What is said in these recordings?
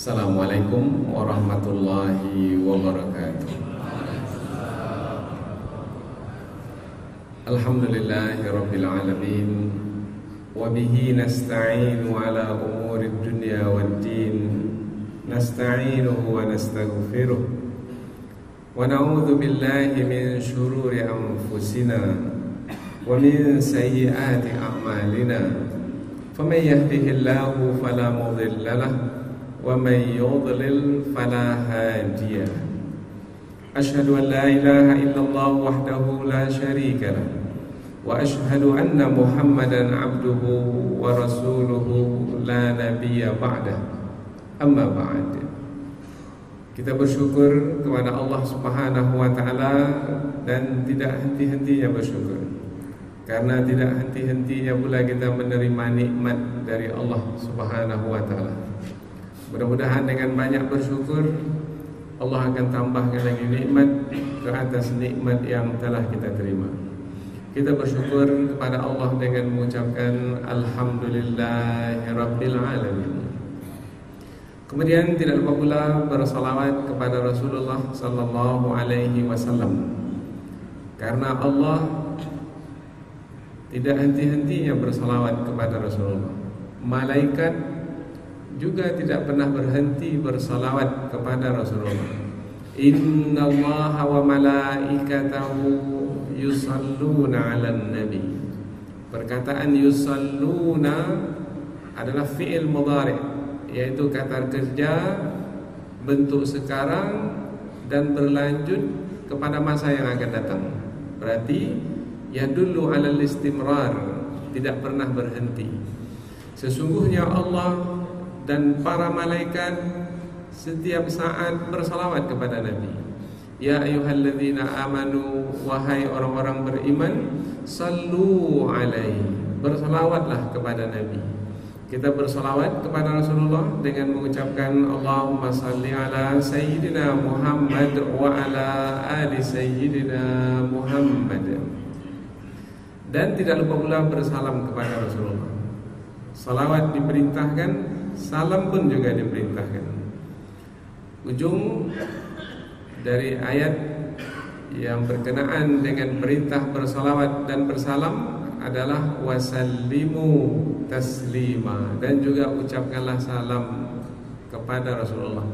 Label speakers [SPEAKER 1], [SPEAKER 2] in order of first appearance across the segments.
[SPEAKER 1] Assalamualaikum warahmatullahi wabarakatuh. Alhamdulillahi rabbil alamin, wa bihi nasta'inu ala umuri dunya waddin, nasta'inuhu wa nastaghfiruh, wa na'udzu billahi min shururi anfusina wa min sayyiati a'malina. Faman yahdihillahu fala mudilla lahu wa man yudlil fala hadiya lahu. Asyhadu an la ilaha illallah wahdahu la syarika lahu wa asyhadu anna Muhammadan abduhu wa rasuluhu la nabiyya ba'dah. Amma ba'd. Kita bersyukur kepada Allah Subhanahu wa taala dan tidak henti-hentinya bersyukur. Karena tidak henti-hentinya pula kita menerima nikmat dari Allah Subhanahu wa taala. Mudah-mudahan dengan banyak bersyukur Allah akan tambahkan lagi nikmat ke atas nikmat yang telah kita terima. Kita bersyukur kepada Allah dengan mengucapkan Alhamdulillahirabbil alamin. Kemudian tidak lupa pula bersalawat kepada Rasulullah sallallahu alaihi wasallam. Karena Allah tidak henti-hentinya bersalawat kepada Rasulullah. Malaikat juga tidak pernah berhenti bersalawat kepada Rasulullah. Inna Allaha wa malaikatahu yusalluna 'alan nabi. Perkataan yusalluna adalah fi'il mudhari', yaitu kata kerja bentuk sekarang dan berlanjut kepada masa yang akan datang. Berarti yadullu 'alal istimrar, tidak pernah berhenti. Sesungguhnya Allah dan para malaikat setiap saat bersalawat kepada Nabi. Ya ayyuhalladzina amanu, wahai orang-orang beriman, sallu alaihi, bersalawatlah kepada Nabi. Kita bersalawat kepada Rasulullah dengan mengucapkan Allahumma salli ala sayyidina Muhammad wa ala ali sayyidina Muhammad. Dan tidak lupa pula bersalam kepada Rasulullah. Salawat diperintahkan, salam pun juga diperintahkan. Ujung dari ayat yang berkenaan dengan perintah bersalawat dan bersalam adalah wasallimu taslima, dan juga ucapkanlah salam kepada Rasulullah.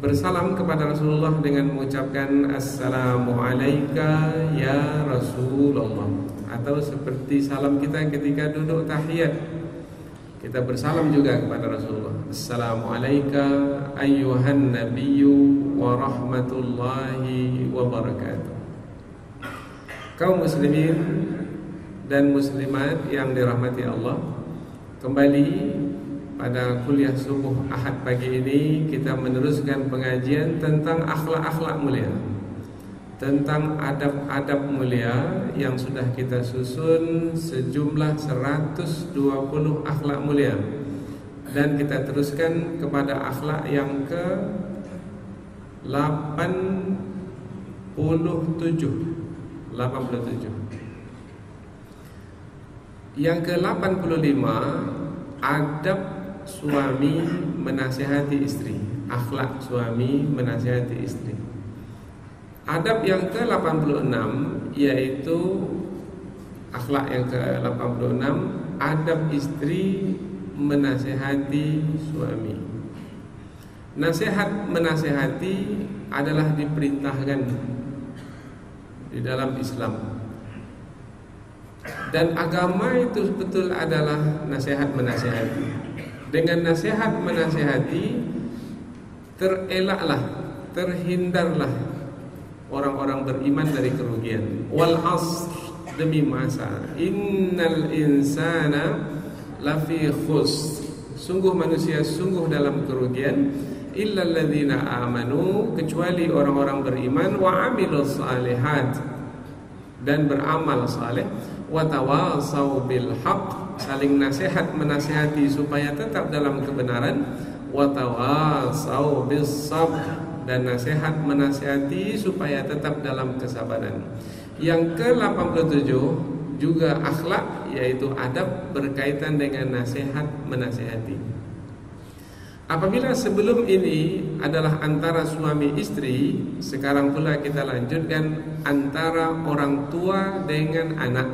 [SPEAKER 1] Bersalam kepada Rasulullah dengan mengucapkan assalamu alayka ya Rasulullah, atau seperti salam kita ketika duduk tahiyat. Kita bersalam juga kepada Rasulullah. Assalamualaikum ayyuhan nabiyyu wa rahmatullahi wa barakatuh. Kaum muslimin dan muslimat yang dirahmati Allah, kembali pada kuliah subuh Ahad pagi ini kita meneruskan pengajian tentang akhlak-akhlak mulia, tentang adab-adab mulia yang sudah kita susun sejumlah 120 akhlak mulia, dan kita teruskan kepada akhlak yang ke 87. Yang ke 85, adab suami menasihati istri, akhlak suami menasihati istri. Adab yang ke-86 yaitu akhlak yang ke-86, adab istri menasihati suami. Nasihat menasihati adalah diperintahkan di dalam Islam. Dan agama itu betul adalah nasihat menasihati. Dengan nasihat menasihati terelaklah, terhindarlah orang-orang beriman dari kerugian. Wal asr, demi masa, innal insana lafi khusr, sungguh manusia sungguh dalam kerugian, illal ladzina amanu, kecuali orang-orang beriman, wa amilus salihat, dan beramal saleh, wa tawasau bil haqq, saling nasihat menasihati supaya tetap dalam kebenaran, wa tawasau bis sabr, dan nasihat menasihati supaya tetap dalam kesabaran. Yang ke-87 juga akhlak, yaitu adab berkaitan dengan nasihat menasihati. Apabila sebelum ini adalah antara suami istri, sekarang pula kita lanjutkan antara orang tua dengan anak,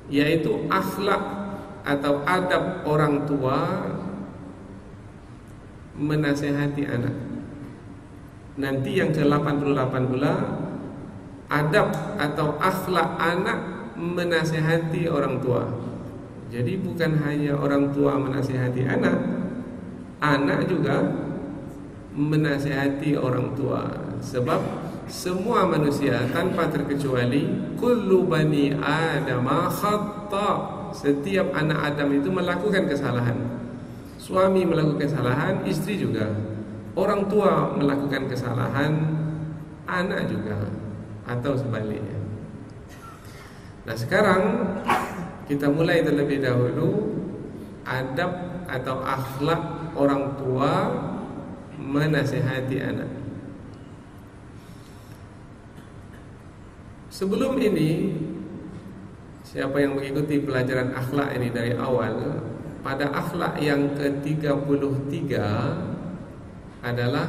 [SPEAKER 1] yaitu akhlak atau adab orang tua menasehati anak. Nanti yang ke-88 pula adab atau akhlak anak menasehati orang tua. Jadi bukan hanya orang tua menasehati anak, anak juga menasehati orang tua. Sebab semua manusia tanpa terkecuali kullu bani adama khata'. Setiap anak Adam itu melakukan kesalahan. Suami melakukan kesalahan, istri juga. Orang tua melakukan kesalahan, anak juga, atau sebaliknya. Nah, sekarang kita mulai terlebih dahulu adab atau akhlak orang tua menasehati anak. Sebelum ini, siapa yang mengikuti pelajaran akhlak ini dari awal, pada akhlak yang ke-33 adalah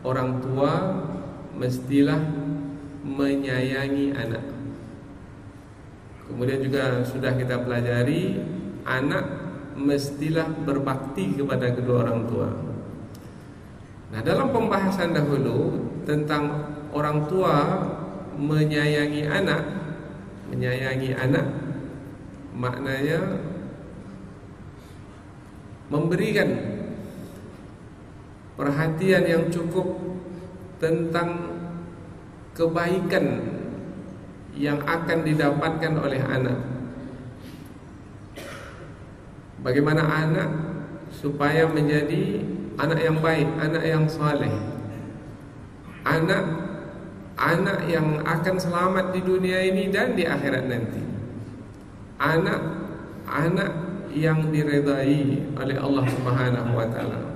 [SPEAKER 1] orang tua mestilah menyayangi anak. Kemudian juga sudah kita pelajari anak mestilah berbakti kepada kedua orang tua. Nah, dalam pembahasan dahulu tentang orang tua menyayangi anak maknanya memberikan perhatian yang cukup tentang kebaikan yang akan didapatkan oleh anak. Bagaimana anak supaya menjadi anak yang baik, anak yang saleh, anak yang akan selamat di dunia ini dan di akhirat nanti. Anak yang diridai oleh Allah Subhanahu wa taala.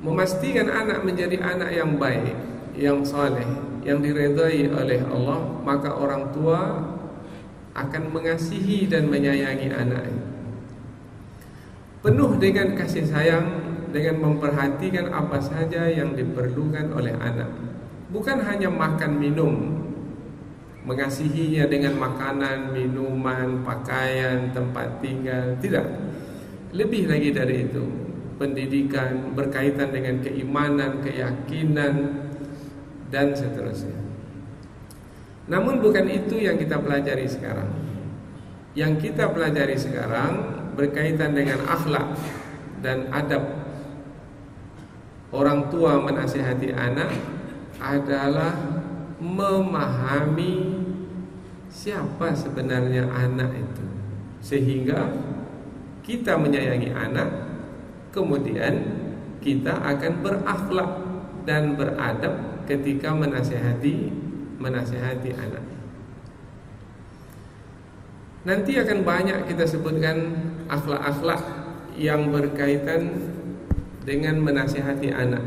[SPEAKER 1] Memastikan anak menjadi anak yang baik, yang saleh, yang diridai oleh Allah, maka orang tua akan mengasihi dan menyayangi anak. Penuh dengan kasih sayang, dengan memperhatikan apa saja yang diperlukan oleh anak. Bukan hanya makan minum, mengasihinya dengan makanan, minuman, pakaian, tempat tinggal, tidak. Lebih lagi dari itu, pendidikan berkaitan dengan keimanan, keyakinan, dan seterusnya. Namun bukan itu yang kita pelajari sekarang. Yang kita pelajari sekarang berkaitan dengan akhlak dan adab orang tua menasihati anak adalah memahami siapa sebenarnya anak itu, sehingga kita menyayangi anak, kemudian kita akan berakhlak dan beradab ketika menasihati anak. Nanti akan banyak kita sebutkan akhlak-akhlak yang berkaitan dengan menasihati anak.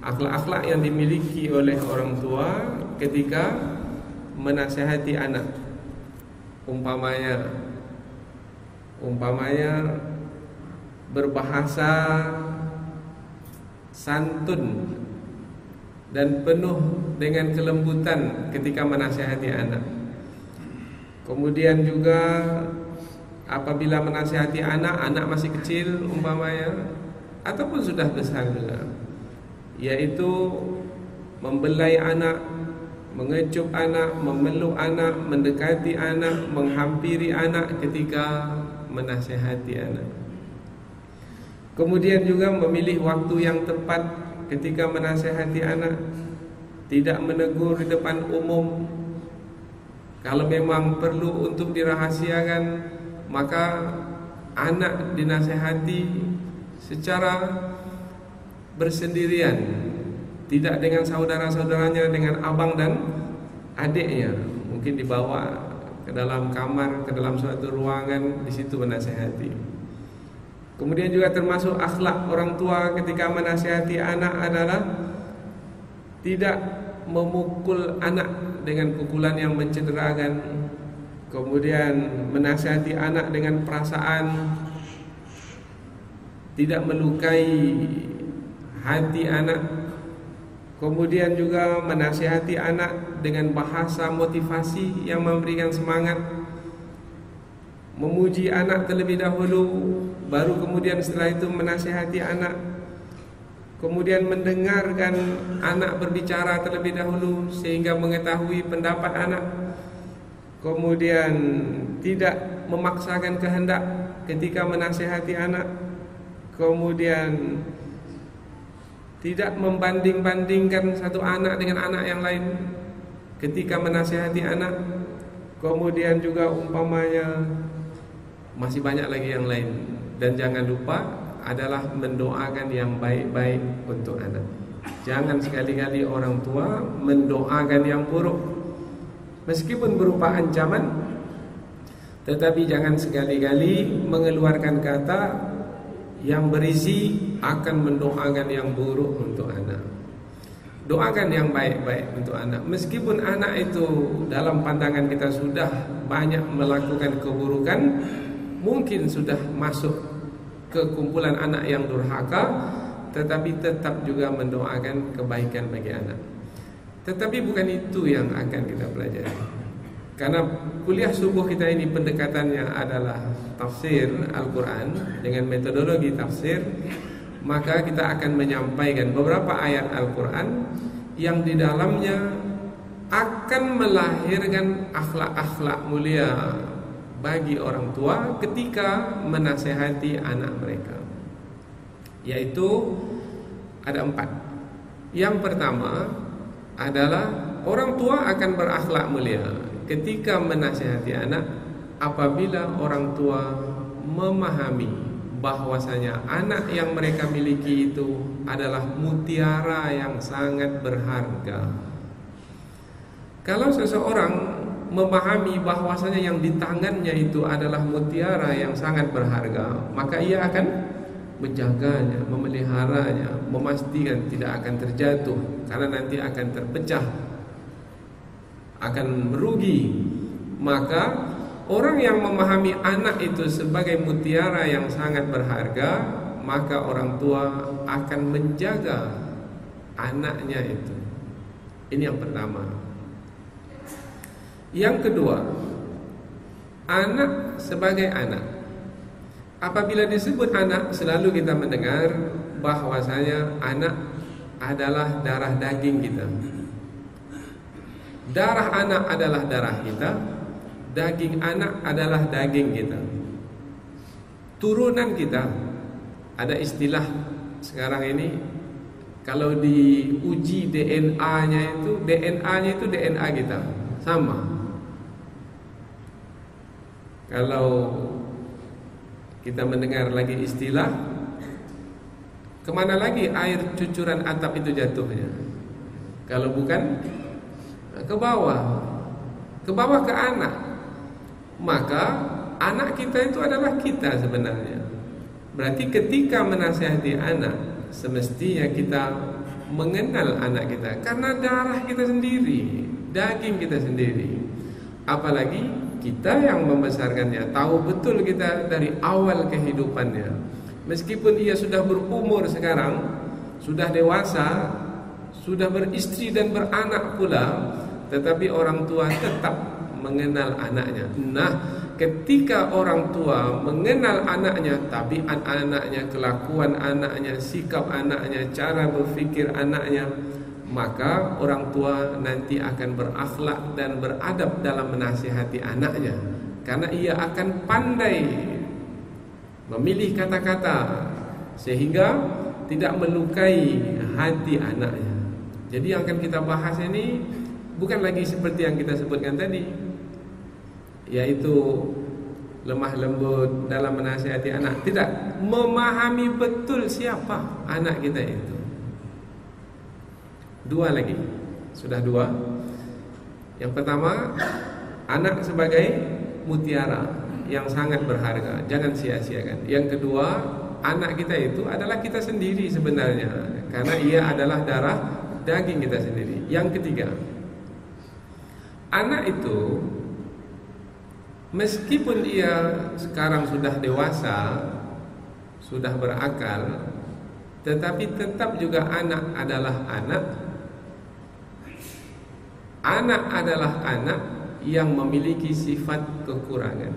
[SPEAKER 1] Akhlak-akhlak yang dimiliki oleh orang tua ketika menasihati anak. Umpamanya berbahasa santun dan penuh dengan kelembutan ketika menasihati anak. Kemudian juga apabila menasihati anak masih kecil umpamanya, ataupun sudah besar juga, yaitu membelai anak, mengecup anak, memeluk anak, mendekati anak, menghampiri anak ketika menasihati anak. Kemudian juga memilih waktu yang tepat ketika menasihati anak, tidak menegur di depan umum. Kalau memang perlu untuk dirahasiakan, maka anak dinasihati secara bersendirian, tidak dengan saudara-saudaranya, dengan abang dan adiknya. Mungkin dibawa ke dalam kamar, ke dalam suatu ruangan, di situ menasihati. Kemudian juga termasuk akhlak orang tua ketika menasihati anak adalah tidak memukul anak dengan pukulan yang mencederakan. Kemudian menasihati anak dengan perasaan tidak melukai hati anak. Kemudian juga menasihati anak dengan bahasa motivasi yang memberikan semangat, memuji anak terlebih dahulu, baru kemudian setelah itu menasihati anak. Kemudian mendengarkan anak berbicara terlebih dahulu sehingga mengetahui pendapat anak. Kemudian tidak memaksakan kehendak ketika menasihati anak. Kemudian tidak membanding-bandingkan satu anak dengan anak yang lain ketika menasihati anak. Kemudian juga umpamanya masih banyak lagi yang lain. Dan jangan lupa adalah mendoakan yang baik-baik untuk anak. Jangan sekali-kali orang tua mendoakan yang buruk, meskipun berupa ancaman, tetapi jangan sekali-kali mengeluarkan kata yang berisi akan mendoakan yang buruk untuk anak. Doakan yang baik-baik untuk anak. Meskipun anak itu dalam pandangan kita sudah banyak melakukan keburukan, mungkin sudah masuk ke kumpulan anak yang durhaka, tetapi tetap juga mendoakan kebaikan bagi anak. Tetapi bukan itu yang akan kita pelajari. Karena kuliah subuh kita ini pendekatannya adalah tafsir Al-Quran dengan metodologi tafsir, maka kita akan menyampaikan beberapa ayat Al-Quran yang di dalamnya akan melahirkan akhlak-akhlak mulia bagi orang tua ketika menasehati anak mereka. Yaitu ada 4. Yang pertama adalah orang tua akan berakhlak mulia ketika menasehati anak apabila orang tua memahami bahwasanya anak yang mereka miliki itu adalah mutiara yang sangat berharga. Kalau seseorang memahami bahwasanya yang di tangannya itu adalah mutiara yang sangat berharga, maka ia akan menjaganya, memeliharanya, memastikan tidak akan terjatuh, karena nanti akan terpecah, akan merugi. Maka orang yang memahami anak itu sebagai mutiara yang sangat berharga, maka orang tua akan menjaga anaknya itu. Ini yang pertama. Yang kedua, anak sebagai anak. Apabila disebut anak, selalu kita mendengar bahwasanya anak adalah darah daging kita. Darah anak adalah darah kita, daging anak adalah daging kita. Turunan kita. Ada istilah sekarang ini, kalau diuji DNA-nya itu DNA kita, sama. Kalau kita mendengar lagi istilah, kemana lagi air cucuran atap itu jatuhnya? Kalau bukan ke bawah ke anak. Maka anak kita itu adalah kita sebenarnya. Berarti ketika menasihati anak, semestinya kita mengenal anak kita, karena darah kita sendiri, daging kita sendiri. Apalagi kita yang membesarkannya, tahu betul kita dari awal kehidupannya. Meskipun ia sudah berumur sekarang, sudah dewasa, sudah beristri dan beranak pula, tetapi orang tua tetap mengenal anaknya. Nah, ketika orang tua mengenal anaknya, tabiat anaknya, kelakuan anaknya, sikap anaknya, cara berfikir anaknya, maka orang tua nanti akan berakhlak dan beradab dalam menasihati anaknya, karena ia akan pandai memilih kata-kata sehingga tidak melukai hati anaknya. Jadi yang akan kita bahas ini bukan lagi seperti yang kita sebutkan tadi, yaitu lemah lembut dalam menasihati anak. Tidak, memahami betul siapa anak kita itu. Dua lagi, sudah dua. Yang pertama, anak sebagai mutiara yang sangat berharga, jangan sia-siakan. Yang kedua, anak kita itu adalah kita sendiri sebenarnya, karena ia adalah darah daging kita sendiri. Yang ketiga, anak itu meskipun ia sekarang sudah dewasa, sudah berakal, tetapi tetap juga anak adalah anak. Anak adalah anak yang memiliki sifat kekurangan.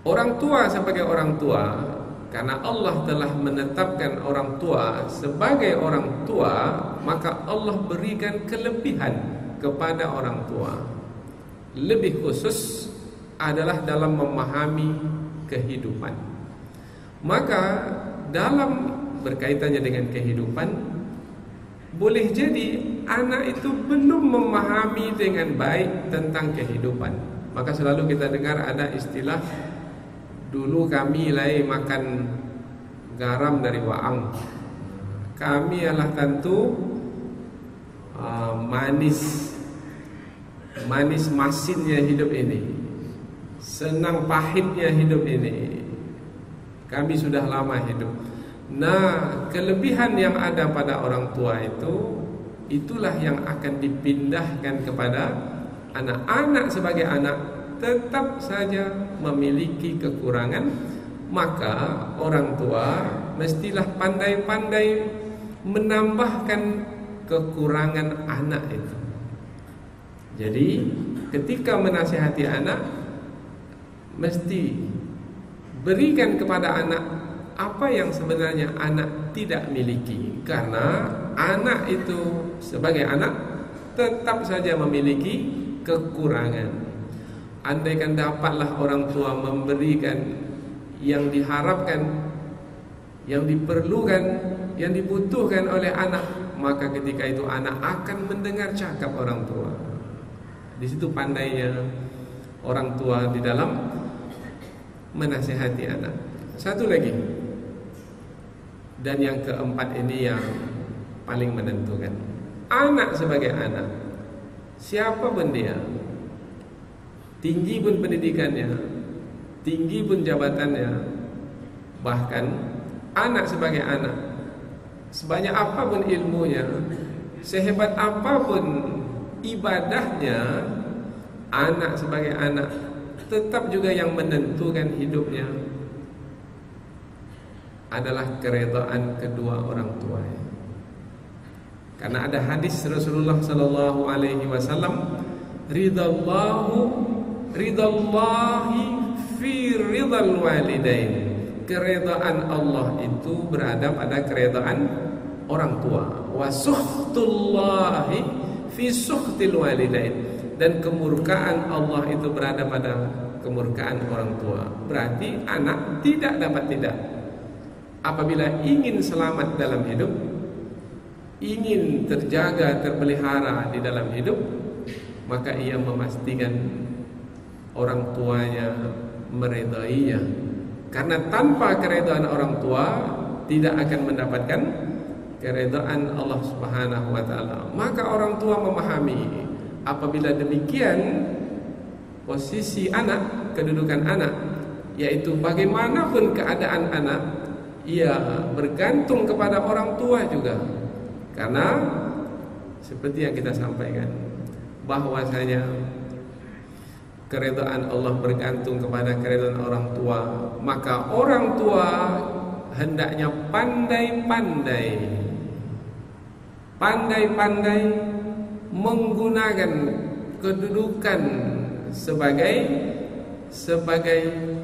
[SPEAKER 1] Orang tua sebagai orang tua, karena Allah telah menetapkan orang tua sebagai orang tua, maka Allah berikan kelebihan kepada orang tua. Lebih khusus adalah dalam memahami kehidupan. Maka dalam berkaitannya dengan kehidupan, boleh jadi anak itu belum memahami dengan baik tentang kehidupan. Maka selalu kita dengar ada istilah, dulu kami lai makan garam dari waang. Kami adalah tentu manis masinnya hidup ini, senang pahitnya hidup ini. Kami sudah lama hidup. Nah, kelebihan yang ada pada orang tua itu, itulah yang akan dipindahkan kepada anak. Anak sebagai anak tetap saja memiliki kekurangan, maka orang tua mestilah pandai-pandai menambahkan kekurangan anak itu. Jadi ketika menasihati anak, mesti berikan kepada anak apa yang sebenarnya anak tidak miliki. Karena anak itu sebagai anak tetap saja memiliki kekurangan. Andaikan dapatlah orang tua memberikan yang diharapkan, yang diperlukan, yang dibutuhkan oleh anak, maka ketika itu anak akan mendengar cakap orang tua. Di situ pandainya orang tua di dalam menasihati anak. Satu lagi, dan yang keempat ini yang paling menentukan. Anak sebagai anak, siapa pun dia, tinggi pun pendidikannya, tinggi pun jabatannya, bahkan anak sebagai anak, sebanyak apapun ilmunya, sehebat apapun ibadahnya, anak sebagai anak tetap juga yang menentukan hidupnya adalah keredaan kedua orang tuanya. Karena ada hadis Rasulullah sallallahu alaihi wasallam, ridallahi fi ridal walidain. Keredaan Allah itu berada pada keredaan orang tua. Wa sukhtullahi fi sukhtil walidain. Dan kemurkaan Allah itu berada pada kemurkaan orang tua. Berarti anak tidak dapat tidak. Apabila ingin selamat dalam hidup, ingin terjaga, terpelihara di dalam hidup, maka ia memastikan orang tuanya meredainya. Karena tanpa keredaan orang tua tidak akan mendapatkan keredaan Allah Subhanahu wa taala. Maka orang tua memahami, apabila demikian posisi anak, kedudukan anak, yaitu bagaimanapun keadaan anak, ia bergantung kepada orang tua juga. Karena seperti yang kita sampaikan, bahwasanya keredaan Allah bergantung kepada keredaan orang tua, maka orang tua hendaknya pandai-pandai menggunakan kedudukan sebagai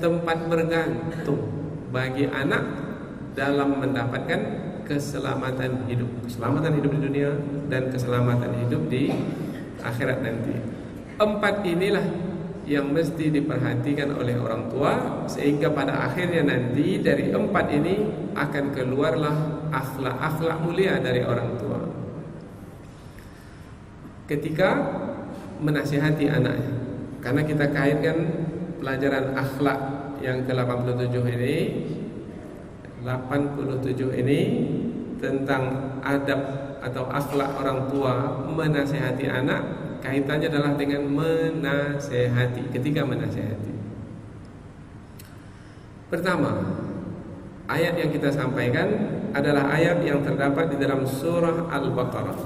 [SPEAKER 1] tempat bergantung bagi anak dalam mendapatkan keselamatan hidup di dunia dan keselamatan hidup di akhirat nanti. Empat inilah yang mesti diperhatikan oleh orang tua, sehingga pada akhirnya nanti dari empat ini akan keluarlah akhlak-akhlak mulia dari orang tua ketika menasihati anaknya. Karena kita kaitkan pelajaran akhlak yang ke-87 ini, 87 ini tentang adab atau akhlak orang tua menasihati anak, kaitannya adalah dengan menasihati, ketika menasihati. Pertama, ayat yang kita sampaikan adalah ayat yang terdapat di dalam surah Al-Baqarah,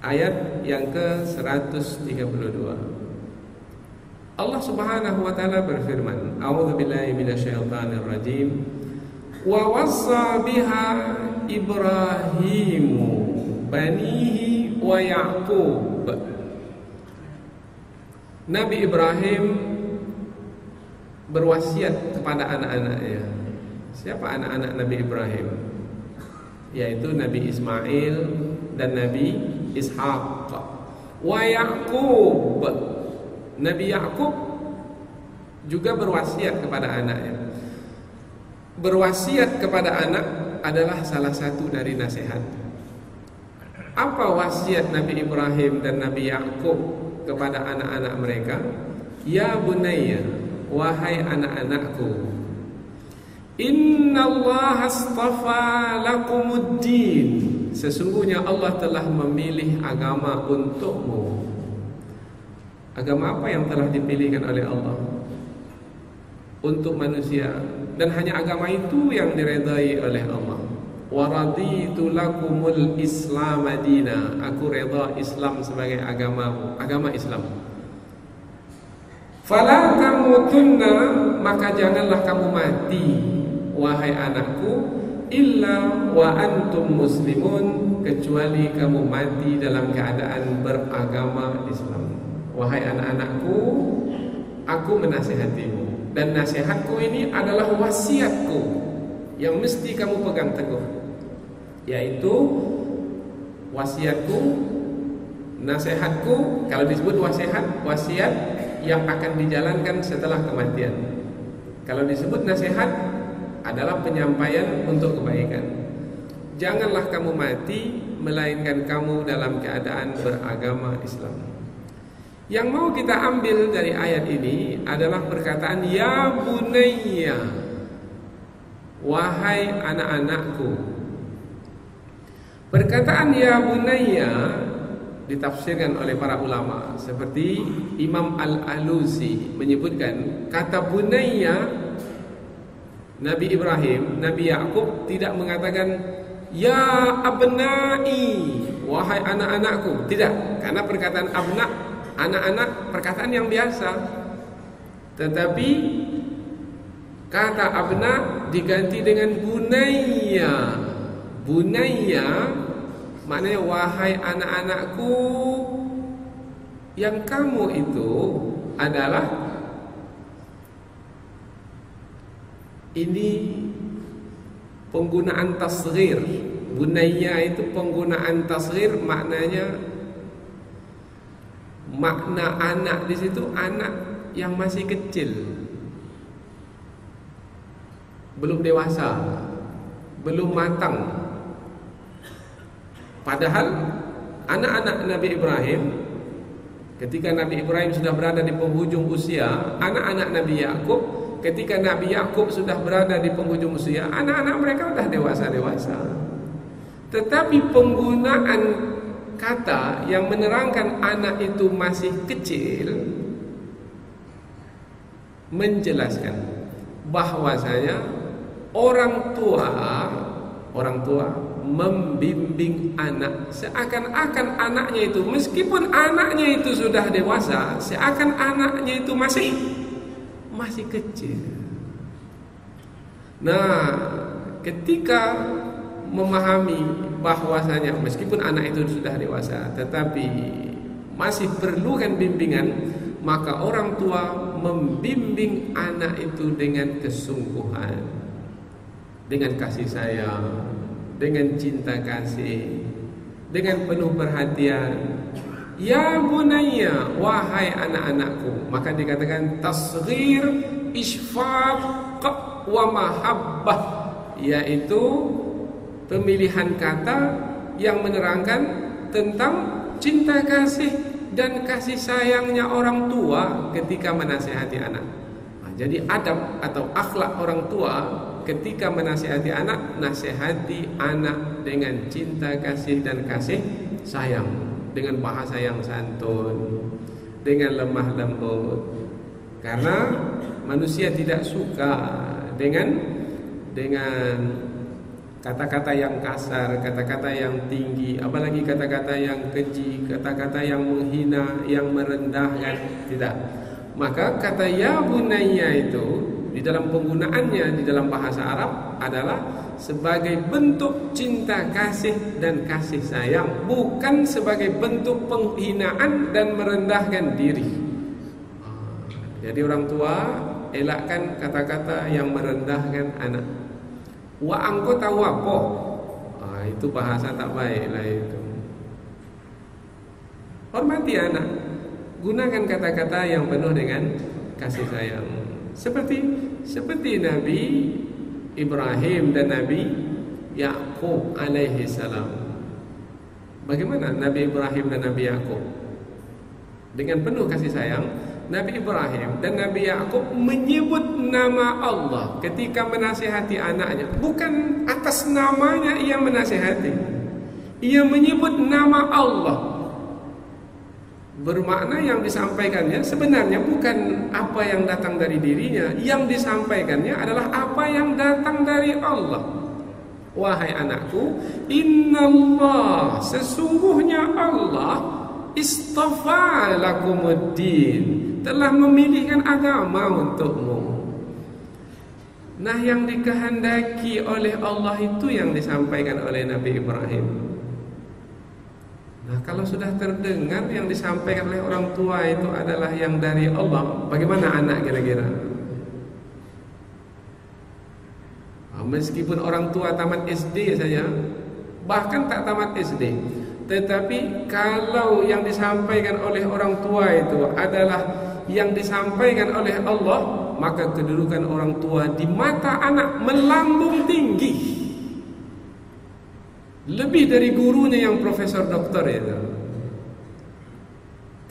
[SPEAKER 1] ayat yang ke-132. Allah Subhanahu wa taala berfirman, A'udzubillahi minasyaitonir rajim. Wa wassa biha Ibrahimu banihi wa Ya'qub. Nabi Ibrahim berwasiat kepada anak-anaknya. Siapa anak-anak Nabi Ibrahim? Yaitu Nabi Ismail dan Nabi Ishaq. Wa Ya'qub, Nabi Ya'qub juga berwasiat kepada anaknya. Berwasiat kepada anak adalah salah satu dari nasihat. Apa wasiat Nabi Ibrahim dan Nabi Ya'qub kepada anak-anak mereka? Ya bunayya, wahai anak-anakku, innallaha astafa lakumuddin, sesungguhnya Allah telah memilih agama untukmu. Agama apa yang telah dipilihkan oleh Allah untuk manusia? Dan hanya agama itu yang diredai oleh Allah. Wa raditu lakumul Islam madina, aku redha Islam sebagai agamamu, agama Islam. Fala tamutunna, maka janganlah kamu mati wahai anakku, illa wa antum muslimun, kecuali kamu mati dalam keadaan beragama Islam. Wahai anak-anakku, aku menasihatimu, dan nasihatku ini adalah wasiatku yang mesti kamu pegang teguh, yaitu wasiatku, nasihatku. Kalau disebut wasiat yang akan dijalankan setelah kematian. Kalau disebut nasihat, adalah penyampaian untuk kebaikan. Janganlah kamu mati melainkan kamu dalam keadaan beragama Islam. Yang mau kita ambil dari ayat ini adalah perkataan ya bunayya, wahai anak-anakku. Perkataan ya bunayya ditafsirkan oleh para ulama, seperti Imam Al-Alusi menyebutkan kata bunayya, Nabi Ibrahim, Nabi Ya'qub tidak mengatakan ya abnai, wahai anak-anakku. Tidak, karena perkataan abna, anak-anak, perkataan yang biasa. Tetapi kata abna diganti dengan bunayya. Bunayya maknanya wahai anak-anakku, yang kamu itu adalah, ini penggunaan tasghir. Bunayya itu penggunaan tasghir, maknanya, makna anak di situ anak yang masih kecil, belum dewasa, belum matang. Padahal anak-anak Nabi Ibrahim, ketika Nabi Ibrahim sudah berada di penghujung usia, anak-anak Nabi Ya'qub, ketika Nabi Ya'qub sudah berada di penghujung usia, anak-anak mereka sudah dewasa-dewasa. Tetapi penggunaan kata yang menerangkan anak itu masih kecil menjelaskan bahwasanya orang tua membimbing anak seakan-akan anaknya itu, meskipun anaknya itu sudah dewasa, seakan anaknya itu masih kecil. Nah, ketika memahami bahwasanya meskipun anak itu sudah dewasa tetapi masih perlukan bimbingan, maka orang tua membimbing anak itu dengan kesungguhan, dengan kasih sayang, dengan cinta kasih, dengan penuh perhatian. Ya bunayya, wahai anak-anakku. Maka dikatakan tasghir, isfaq wa mahabbah, yaitu pemilihan kata yang menerangkan tentang cinta kasih dan kasih sayangnya orang tua ketika menasihati anak. Nah, jadi adab atau akhlak orang tua ketika menasihati anak, nasihati anak dengan cinta kasih dan kasih sayang, dengan bahasa yang santun, dengan lemah lembut. Karena manusia tidak suka dengan kata-kata yang kasar, kata-kata yang tinggi, apalagi kata-kata yang keji, kata-kata yang menghina, yang merendahkan. Tidak. Maka kata ya bunayya itu di dalam penggunaannya di dalam bahasa Arab adalah sebagai bentuk cinta kasih dan kasih sayang, bukan sebagai bentuk penghinaan dan merendahkan diri. Jadi orang tua elakkan kata-kata yang merendahkan anak. Wa angko tahu apa? Itu bahasa tak baik lah itu. Hormati anak, gunakan kata-kata yang penuh dengan kasih sayang. Seperti Nabi Ibrahim dan Nabi Yakub alaihi salam. Bagaimana Nabi Ibrahim dan Nabi Yakub? Dengan penuh kasih sayang, Nabi Ibrahim dan Nabi Yakub menyebut nama Allah ketika menasihati anaknya. Bukan atas namanya ia menasihati, ia menyebut nama Allah. Bermakna yang disampaikannya sebenarnya bukan apa yang datang dari dirinya. Yang disampaikannya adalah apa yang datang dari Allah. Wahai anakku, innallah, sesungguhnya Allah istafa lakumuddin, telah memilihkan agama untukmu. Nah, yang dikehendaki oleh Allah itu yang disampaikan oleh Nabi Ibrahim. Nah, kalau sudah terdengar yang disampaikan oleh orang tua itu adalah yang dari Allah, bagaimana anak kira-kira? Meskipun orang tua tamat SD saja, bahkan tak tamat SD, tetapi kalau yang disampaikan oleh orang tua itu adalah yang disampaikan oleh Allah, maka kedudukan orang tua di mata anak melambung tinggi, lebih dari gurunya yang profesor doktor itu.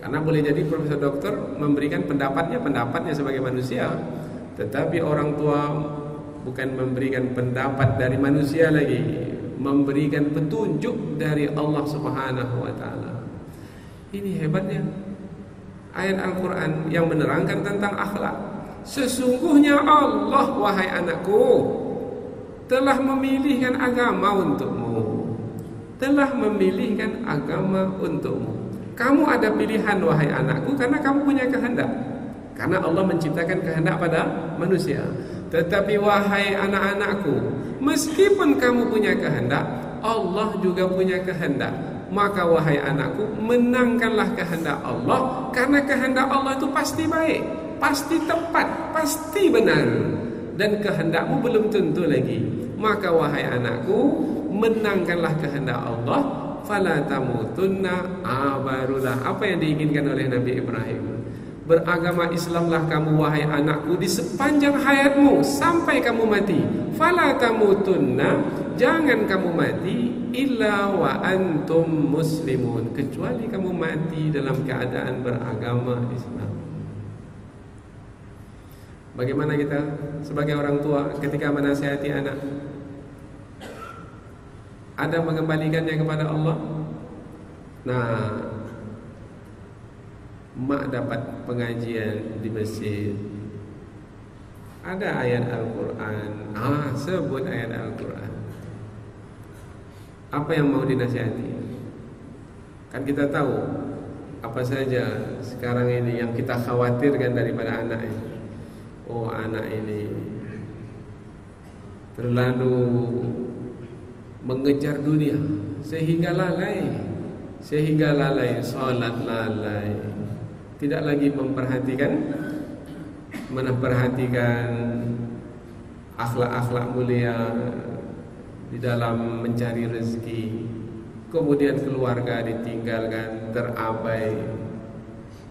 [SPEAKER 1] Karena boleh jadi profesor doktor memberikan pendapatnya sebagai manusia, tetapi orang tua bukan memberikan pendapat dari manusia lagi, memberikan petunjuk dari Allah Subhanahu wa taala. Ini hebatnya ayat Al-Qur'an yang menerangkan tentang akhlak. Sesungguhnya Allah, wahai anakku, telah memilihkan agama untukmu. Telah memilihkan agama untukmu. Kamu ada pilihan, wahai anakku, karena kamu punya kehendak. Karena Allah menciptakan kehendak pada manusia. Tetapi wahai anak-anakku, meskipun kamu punya kehendak, Allah juga punya kehendak. Maka wahai anakku, menangkanlah kehendak Allah, karena kehendak Allah itu pasti baik, pasti tepat, pasti benar. Dan kehendakmu belum tentu lagi. Maka wahai anakku, menangkanlah kehendak Allah, fala tamutunna abarulah. Apa yang diinginkan oleh Nabi Ibrahim? Beragama Islamlah kamu wahai anakku di sepanjang hayatmu sampai kamu mati. Fala tamutunna, jangan kamu mati illa wa antum muslimun, kecuali kamu mati dalam keadaan beragama Islam. Bagaimana kita sebagai orang tua ketika menasihati anak? Ada mengembalikannya kepada Allah? Nah, mak dapat pengajian di masjid, ada ayat Al-Quran, sebut ayat Al-Quran. Apa yang mau dinasihati? Kan kita tahu apa saja sekarang ini yang kita khawatirkan daripada anak ini. Oh, anak ini terlalu mengejar dunia sehingga lalai, salat lalai, tidak lagi memperhatikan akhlak-akhlak mulia di dalam mencari rezeki. Kemudian keluarga ditinggalkan, terabai.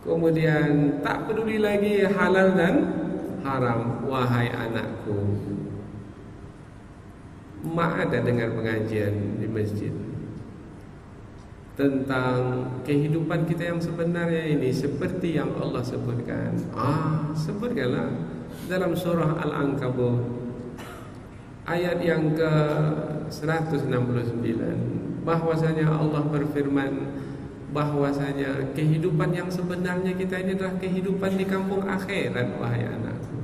[SPEAKER 1] Kemudian tak peduli lagi halal dan haram. Wahai anakku, mak ada dengar pengajian di masjid tentang kehidupan kita yang sebenarnya ini, seperti yang Allah sebutkan. Sebutkanlah dalam surah Al-Ankabut ayat yang ke-169, bahwasanya Allah berfirman bahwasanya kehidupan yang sebenarnya kita ini adalah kehidupan di kampung akhirat, wahai anakku.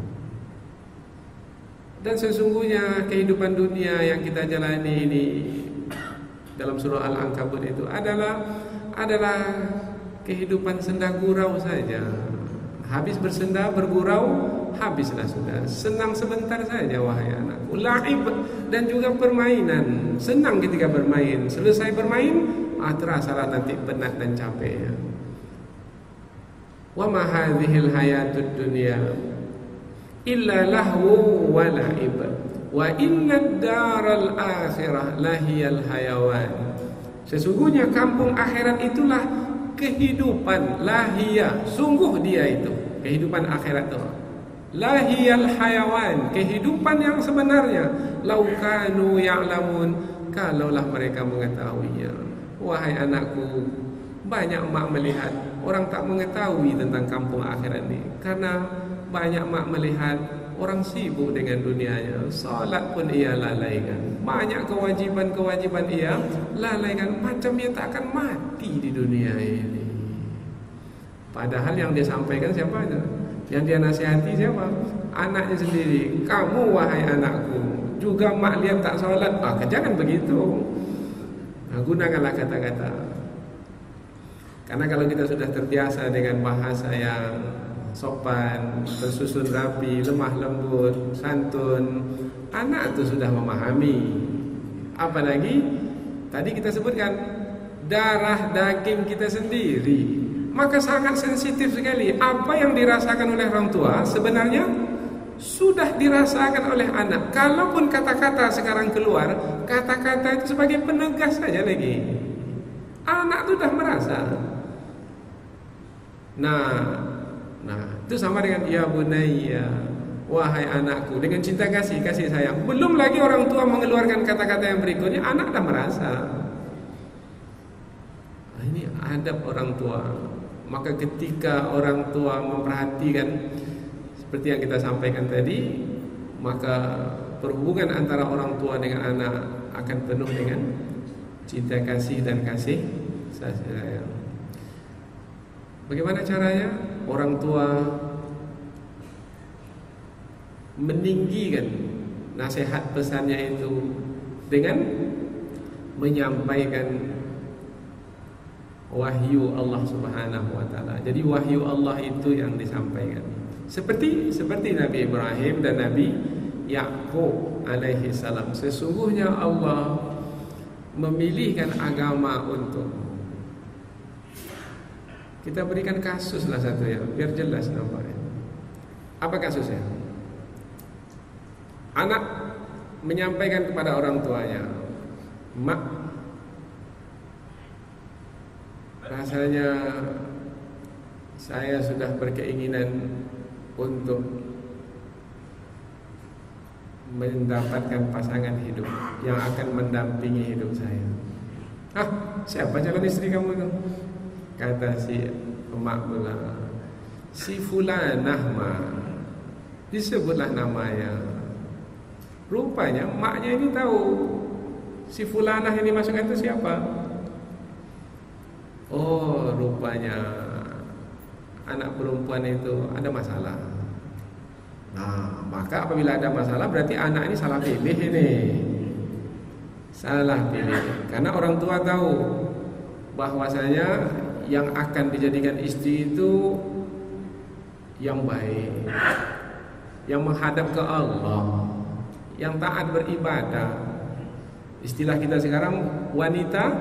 [SPEAKER 1] Dan sesungguhnya kehidupan dunia yang kita jalani ini dalam surah Al-Ankabut itu adalah kehidupan senda gurau saja, Habis bersenda, bergurau, habislah sudah. Senang sebentar saja wahai anakku. La'ib dan juga permainan. Senang ketika bermain. Selesai bermain, terasalah nanti penat dan capek. Wa ma hadhil hayatud dunya illa lahu wa la'ib wa innad daral akhirah lahiyal hayawan. Sesungguhnya kampung akhirat itulah kehidupan lahiyah, sungguh dia itu kehidupan akhirat itu. Lahiyal hayawan, kehidupan yang sebenarnya. Laukanu ya'lamun, kalaulah mereka mengetahuinya. Wahai anakku, banyak mak melihat orang tak mengetahui tentang kampung akhirat ini, karena banyak mak melihat orang sibuk dengan dunianya. Salat pun ia lalaikan, banyak kewajiban-kewajiban ia lalaikan, macam ia tak akan mati di dunia ini. Padahal yang dia sampaikan siapa aja? Yang dia nasihati siapa? Anaknya sendiri. Kamu wahai anakku, juga mak lihat tak salat, jangan begitu. Gunakanlah kata-kata. Karena kalau kita sudah terbiasa dengan bahasa yang sopan, tersusun rapi, lemah lembut, santun, anak itu sudah memahami. Apalagi tadi kita sebutkan darah daging kita sendiri, maka sangat sensitif sekali. Apa yang dirasakan oleh orang tua sebenarnya sudah dirasakan oleh anak. Kalaupun kata-kata sekarang keluar, kata-kata itu sebagai penegas saja lagi. Anak itu sudah merasa. Nah, itu sama dengan ya bunayya, wahai anakku, dengan cinta kasih sayang. Belum lagi orang tua mengeluarkan kata-kata yang berikutnya, anak dah merasa. Ini adab orang tua. Maka ketika orang tua memperhatikan seperti yang kita sampaikan tadi, maka perhubungan antara orang tua dengan anak akan penuh dengan cinta kasih dan kasih sayang. Bagaimana caranya? Orang tua meninggikan nasihat pesannya itu dengan menyampaikan wahyu Allah Subhanahu wa taala. Jadi wahyu Allah itu yang disampaikan. Seperti Nabi Ibrahim dan Nabi Yakub alaihi salam. Sesungguhnya Allah memilihkan agama untuk. Kita berikan kasus lah satu ya, biar jelas nampaknya. Apa kasusnya? Anak menyampaikan kepada orang tuanya, "Mak, rasanya saya sudah berkeinginan untuk mendapatkan pasangan hidup yang akan mendampingi hidup saya." Siapa calon istri kamu itu? Kata si emak pula, si fulanah mah. Disebutlah namanya. Rupanya emaknya ini tahu si fulanah ini masukkan itu siapa. Oh, rupanya anak perempuan itu ada masalah. Nah, maka apabila ada masalah berarti anak ini salah pilih ini. Salah pilih. Karena orang tua tahu bahwasanya yang akan dijadikan istri itu yang baik, yang menghadap ke Allah, yang taat beribadah. Istilah kita sekarang wanita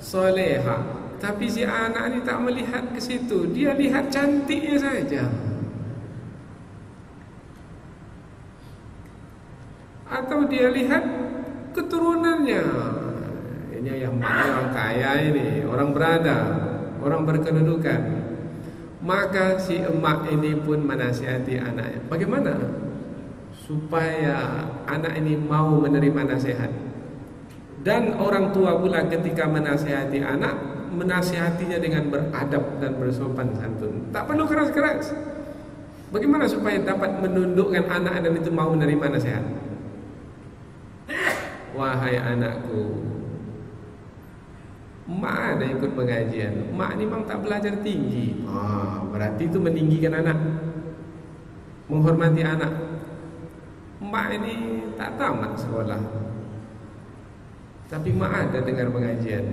[SPEAKER 1] soleha. Tapi si anak ini tak melihat ke situ, dia lihat cantiknya saja, atau dia lihat keturunannya. Ini yang mana orang kaya ini, orang berada, orang berkedudukan. Maka si emak ini pun menasihati anaknya. Bagaimana supaya anak ini mau menerima nasihat? Dan orang tua pula ketika menasihati anak, menasihatinya dengan beradab dan bersopan santun. Tak perlu keras-keras. Bagaimana supaya dapat menundukkan anak dan itu mau menerima nasihat? Wahai anakku, mak ada ikut pengajian, mak ni memang tak belajar tinggi. Berarti itu meninggikan anak, menghormati anak. Mak ini tak tamat sekolah, tapi mak ada dengar pengajian.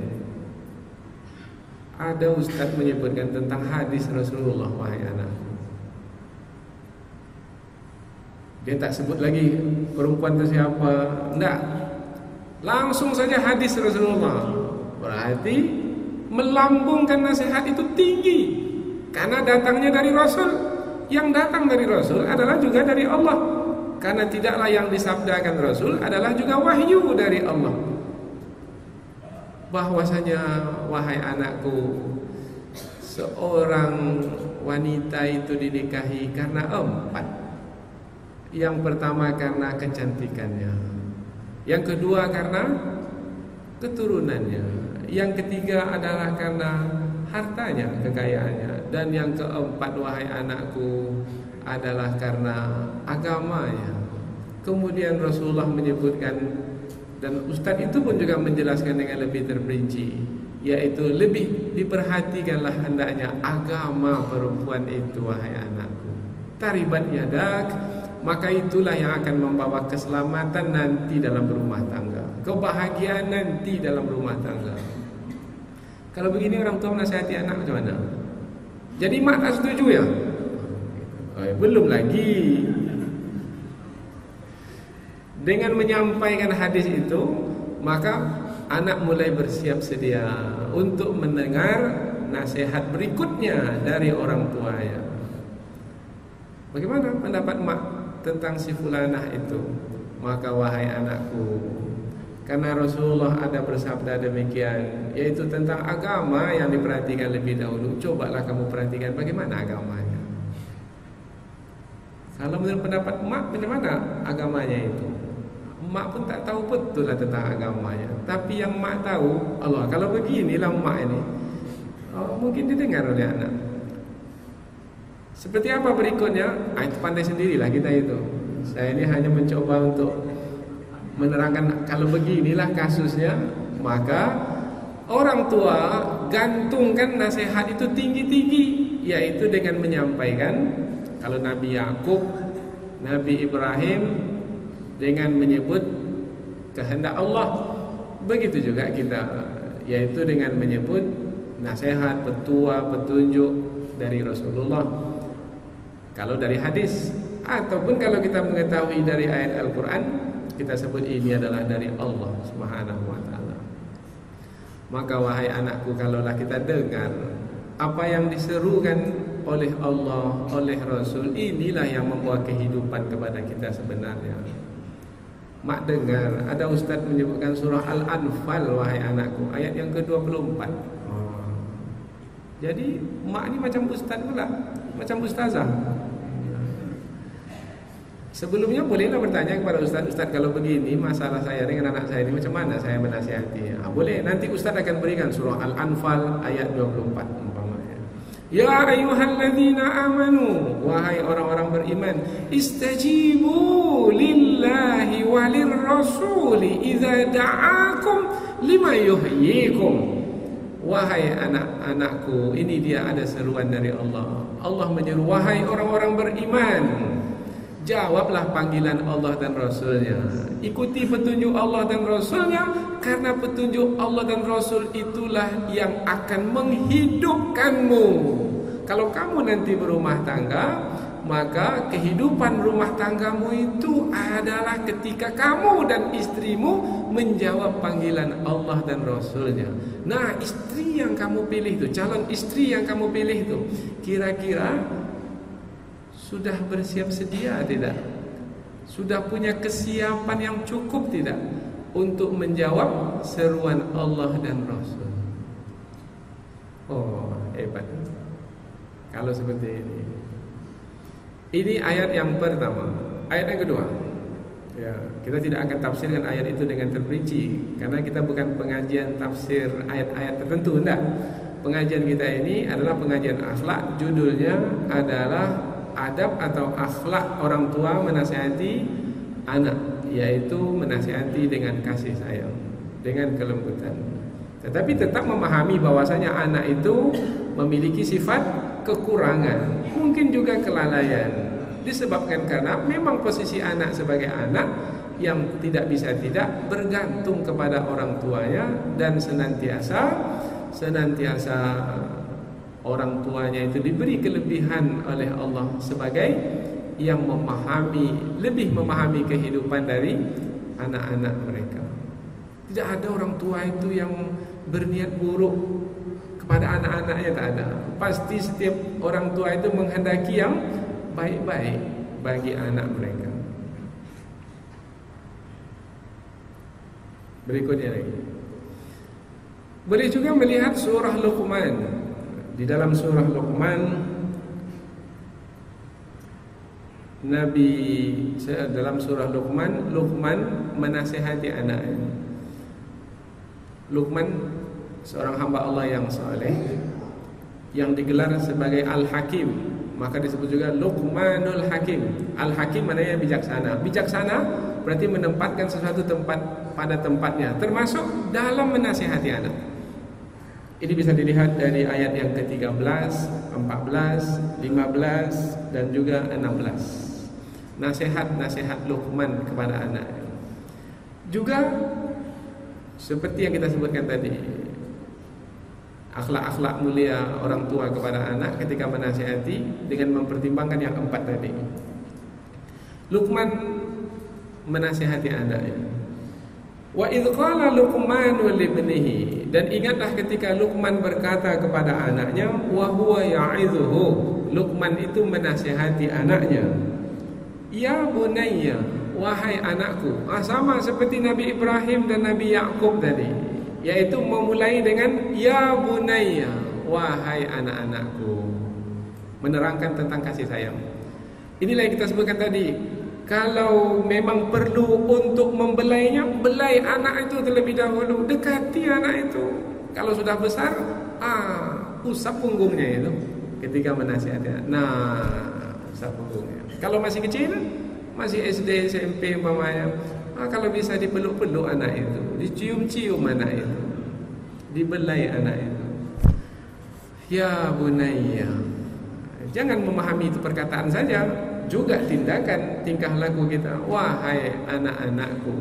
[SPEAKER 1] Ada ustaz menyebutkan tentang hadis Rasulullah, wahai anak. Dia tak sebut lagi perempuan itu siapa, enggak. Langsung saja hadis Rasulullah. Berarti melambungkan nasihat itu tinggi karena datangnya dari Rasul. Yang datang dari Rasul adalah juga dari Allah. Karena tidaklah yang disabdakan Rasul adalah juga wahyu dari Allah. Bahwasanya wahai anakku, seorang wanita itu dinikahi karena 4. Yang pertama karena kecantikannya, yang kedua karena keturunannya, yang ketiga adalah karena hartanya, kekayaannya, dan yang keempat wahai anakku adalah karena agamanya. Kemudian Rasulullah menyebutkan, dan Ustadz itu pun juga menjelaskan dengan lebih terperinci, yaitu lebih diperhatikanlah hendaknya agama perempuan itu wahai anakku. Taribat yadak, maka itulah yang akan membawa keselamatan nanti dalam rumah tangga, kebahagiaan nanti dalam rumah tangga. Kalau begini orang tua menasihati anak macam mana? Jadi mak tak setuju ya? Belum lagi. Dengan menyampaikan hadis itu, maka anak mulai bersiap sedia untuk mendengar nasihat berikutnya dari orang tuanya. Bagaimana pendapat mak tentang si fulanah itu? Maka wahai anakku, karena Rasulullah ada bersabda demikian, yaitu tentang agama yang diperhatikan lebih dahulu. Cobalah kamu perhatikan bagaimana agamanya. Kalau menurut pendapat mak, bagaimana agamanya itu? Mak pun tak tahu betul lah tentang agamanya. Tapi yang mak tahu, Allah, kalau beginilah mak ini, mungkin didengar oleh anak. Seperti apa berikutnya? Itu pandai sendirilah kita itu. Saya ini hanya mencoba untuk menerangkan kalau beginilah kasusnya. Maka orang tua gantungkan nasihat itu tinggi-tinggi, yaitu dengan menyampaikan, kalau Nabi Yakub, Nabi Ibrahim dengan menyebut kehendak Allah, begitu juga kita, yaitu dengan menyebut nasihat, petua, petunjuk dari Rasulullah. Kalau dari hadis, ataupun kalau kita mengetahui dari ayat Al-Quran, kita sebut ini adalah dari Allah Subhanahu wa ta'ala. Maka wahai anakku, kalaulah kita dengar apa yang diserukan oleh Allah, oleh Rasul, inilah yang membawa kehidupan kepada kita sebenarnya. Mak dengar ada ustaz menyebutkan surah Al-Anfal wahai anakku, ayat yang ke-24. Jadi mak ni macam ustaz pula, macam ustazah. Sebelumnya bolehlah bertanya kepada ustaz, kalau begini masalah saya dengan anak saya ini macam mana saya menasihati. Boleh, nanti ustaz akan berikan surah Al-Anfal ayat 24 umpamanya. Ya ayyuhalladzina amanu, wahai orang-orang beriman, istajibu lillahi walir rasuli idza da'akum lima yuhyikum. Wahai anak-anakku, ini dia ada seruan dari Allah. Allah menyeru, wahai orang-orang beriman, jawablah panggilan Allah dan Rasulnya. Ikuti petunjuk Allah dan Rasulnya, karena petunjuk Allah dan Rasul itulah yang akan menghidupkanmu. Kalau kamu nanti berumah tangga, maka kehidupan rumah tanggamu itu adalah ketika kamu dan istrimu menjawab panggilan Allah dan Rasulnya. Nah, istri yang kamu pilih itu, calon istri yang kamu pilih itu, kira-kira sudah bersiap sedia tidak? Sudah punya kesiapan yang cukup tidak untuk menjawab seruan Allah dan Rasul? Oh, hebat kalau seperti ini. Ini ayat yang pertama. Ayat yang kedua, ya, kita tidak akan tafsirkan ayat itu dengan terperinci, karena kita bukan pengajian tafsir ayat-ayat tertentu, enggak. Pengajian kita ini adalah pengajian akhlak. Judulnya adalah adab atau akhlak orang tua menasihati anak, yaitu menasihati dengan kasih sayang, dengan kelembutan, tetapi tetap memahami bahwasanya anak itu memiliki sifat kekurangan, mungkin juga kelalaian, disebabkan karena memang posisi anak sebagai anak yang tidak bisa tidak bergantung kepada orang tuanya, dan senantiasa orang tuanya itu diberi kelebihan oleh Allah sebagai yang lebih memahami kehidupan dari anak-anak mereka. Tidak ada orang tua itu yang berniat buruk kepada anak-anaknya, tak ada. Pasti setiap orang tua itu menghendaki yang baik-baik bagi anak mereka. Berikutnya lagi, boleh juga melihat surah Luqman. Di dalam surah Luqman, dalam surah Luqman menasihati anaknya. Luqman seorang hamba Allah yang saleh, yang digelar sebagai Al-Hakim, maka disebut juga Luqmanul Hakim. Al-Hakim maknanya bijaksana. Bijaksana berarti menempatkan sesuatu pada tempatnya, termasuk dalam menasihati anak. Ini bisa dilihat dari ayat yang ke-13, 14, 15 dan juga 16. Nasihat-nasihat Luqman kepada anak. Juga seperti yang kita sebutkan tadi, akhlak-akhlak mulia orang tua kepada anak ketika menasihati dengan mempertimbangkan yang 4 tadi. Luqman menasihati anaknya. Wa idh qala Luqmanu libnihi, dan ingatlah ketika Luqman berkata kepada anaknya, wa huwa ya'idhuhu, Luqman itu menasihati anaknya, ya bunayya, wahai anakku. Sama seperti Nabi Ibrahim dan Nabi Yakub tadi, yaitu memulai dengan ya bunayya, wahai anak-anakku, menerangkan tentang kasih sayang. Inilah yang kita sebutkan tadi. Kalau memang perlu untuk membelainya, belai anak itu terlebih dahulu, dekati anak itu. Kalau sudah besar, usap punggungnya itu ketika menasihati. Usap punggungnya. Kalau masih kecil, masih SD, SMP mamanya, kalau bisa dipeluk-peluk anak itu, dicium-cium anak itu, dibelai anak itu. Ya bunayya. Jangan memahami itu perkataan saja, juga tindakan, tingkah laku kita. Wahai anak-anakku,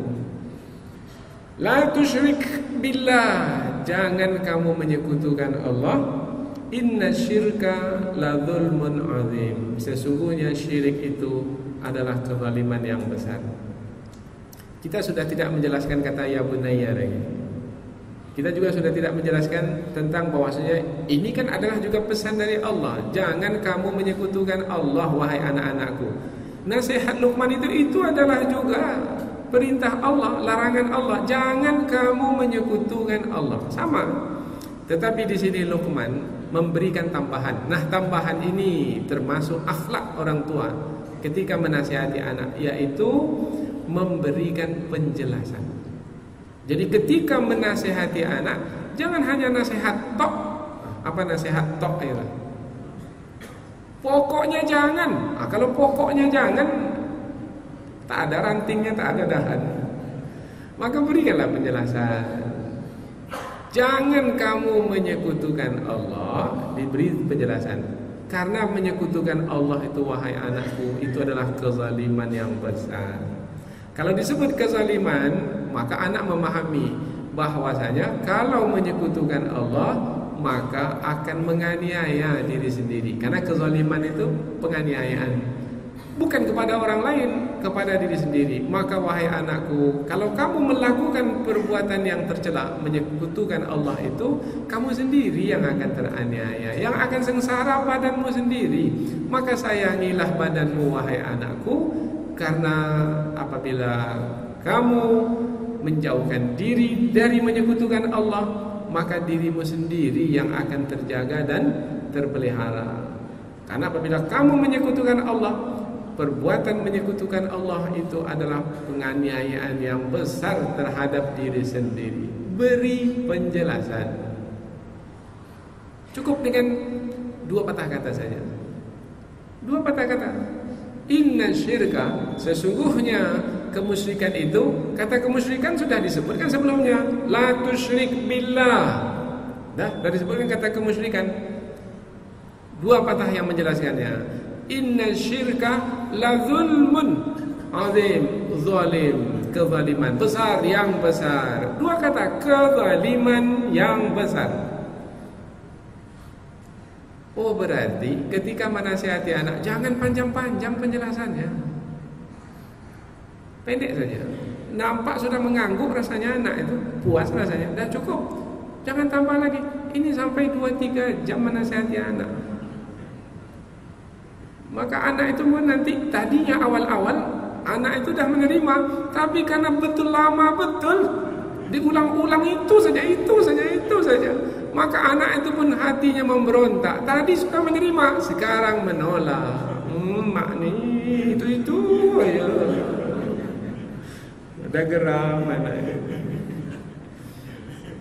[SPEAKER 1] la tusyrik billah, jangan kamu menyekutukan Allah. Inna syirka la dzulmun azim, sesungguhnya syirik itu adalah kezaliman yang besar. Kita sudah tidak menjelaskan kata ya bunayya lagi. Kita juga sudah tidak menjelaskan tentang bahwasanya ini kan adalah juga pesan dari Allah. Jangan kamu menyekutukan Allah, wahai anak-anakku. Nasihat Luqman itu adalah juga perintah Allah, larangan Allah. Jangan kamu menyekutukan Allah. Sama. Tetapi di sini Luqman memberikan tambahan. Nah, tambahan ini termasuk akhlak orang tua ketika menasihati anak, yaitu memberikan penjelasan. Jadi ketika menasihati anak, jangan hanya nasihat tok. Apa nasihat tok itu? Pokoknya jangan. Kalau pokoknya jangan, tak ada rantingnya, tak ada dahan. Maka berikanlah penjelasan. Jangan kamu menyekutukan Allah, diberi penjelasan. Karena menyekutukan Allah itu, wahai anakku, itu adalah kezaliman yang besar. Kalau disebut kezaliman, maka anak memahami bahwasanya kalau menyekutukan Allah, maka akan menganiaya diri sendiri. Karena kezaliman itu penganiayaan, bukan kepada orang lain, kepada diri sendiri. Maka wahai anakku, kalau kamu melakukan perbuatan yang tercela, menyekutukan Allah itu, kamu sendiri yang akan teraniaya, yang akan sengsara badanmu sendiri. Maka sayangilah badanmu, wahai anakku, karena apabila kamu menjauhkan diri dari menyekutukan Allah, maka dirimu sendiri yang akan terjaga dan terpelihara. Karena apabila kamu menyekutukan Allah, perbuatan menyekutukan Allah itu adalah penganiayaan yang besar terhadap diri sendiri. Beri penjelasan. Cukup dengan 2 patah kata saja. 2 patah kata. Inna syirka, sesungguhnya kemusyrikan itu, kata kemusyrikan sudah disebutkan sebelumnya. La tusyrik billah. Dah disebutkan kata kemusyrikan. 2 patah yang menjelaskannya. Inna syirka la zulmun azim, zalim, kezaliman besar, yang besar. 2 kata, kezaliman yang besar. Oh, berarti ketika menasihati anak jangan panjang-panjang penjelasannya, pendek saja. Nampak sudah mengangguk rasanya anak itu, puas rasanya, dah cukup. Jangan tambah lagi. Ini sampai 2-3 jam menasihati anak. Maka anak itu pun nanti, tadinya awal-awal anak itu dah menerima, tapi karena betul lama betul diulang-ulang itu saja, maka anak itu pun hatinya memberontak. Tadi suka menerima, sekarang menolak. Mak ni itu aja. Ada geram anak.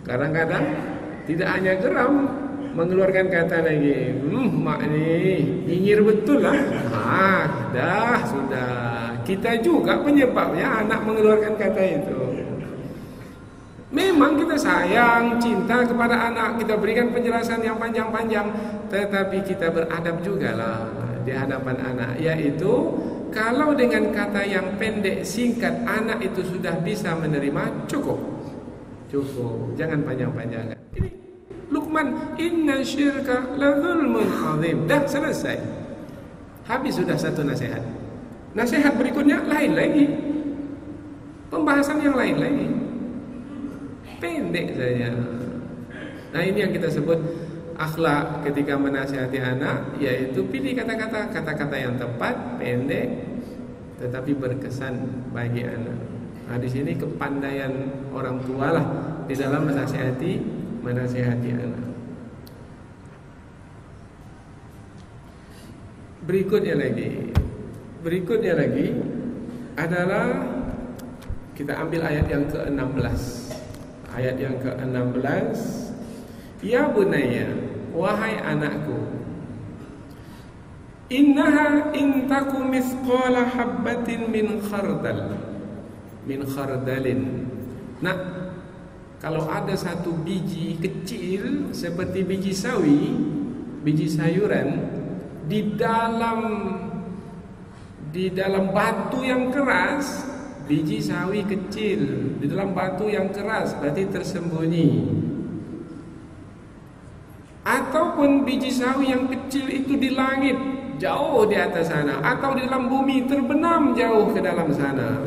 [SPEAKER 1] Kadang-kadang tidak hanya geram, mengeluarkan kata lagi. Mak ni nyinyir betul lah. Dah sudah. Kita juga penyebabnya anak mengeluarkan kata itu. Memang kita sayang, cinta kepada anak, kita berikan penjelasan yang panjang-panjang, tetapi kita beradab jugalah di hadapan anak, yaitu kalau dengan kata yang pendek, singkat, anak itu sudah bisa menerima, cukup, jangan panjang-panjang. Ini Luqman, inna syirka la zulmun azim. Dah selesai, habis sudah satu nasihat. Nasihat berikutnya lain lagi, pembahasan yang lain lagi, pendek saja. Nah, ini yang kita sebut akhlak ketika menasihati anak, yaitu pilih kata-kata yang tepat, pendek, tetapi berkesan bagi anak. Nah, di sini kepandaian orang tua lah di dalam menasihati anak. Berikutnya lagi adalah kita ambil ayat yang ke-16. Ayat yang ke-16, ya bunayya, wahai anakku, innaha in taku mithqala habbatin min khardalin. Nah, kalau ada satu biji kecil seperti biji sawi, biji sayuran di dalam batu yang keras, biji sawi kecil di dalam batu yang keras berarti tersembunyi. Ataupun biji sawi yang kecil itu di langit, jauh di atas sana, atau di dalam bumi terbenam jauh ke dalam sana.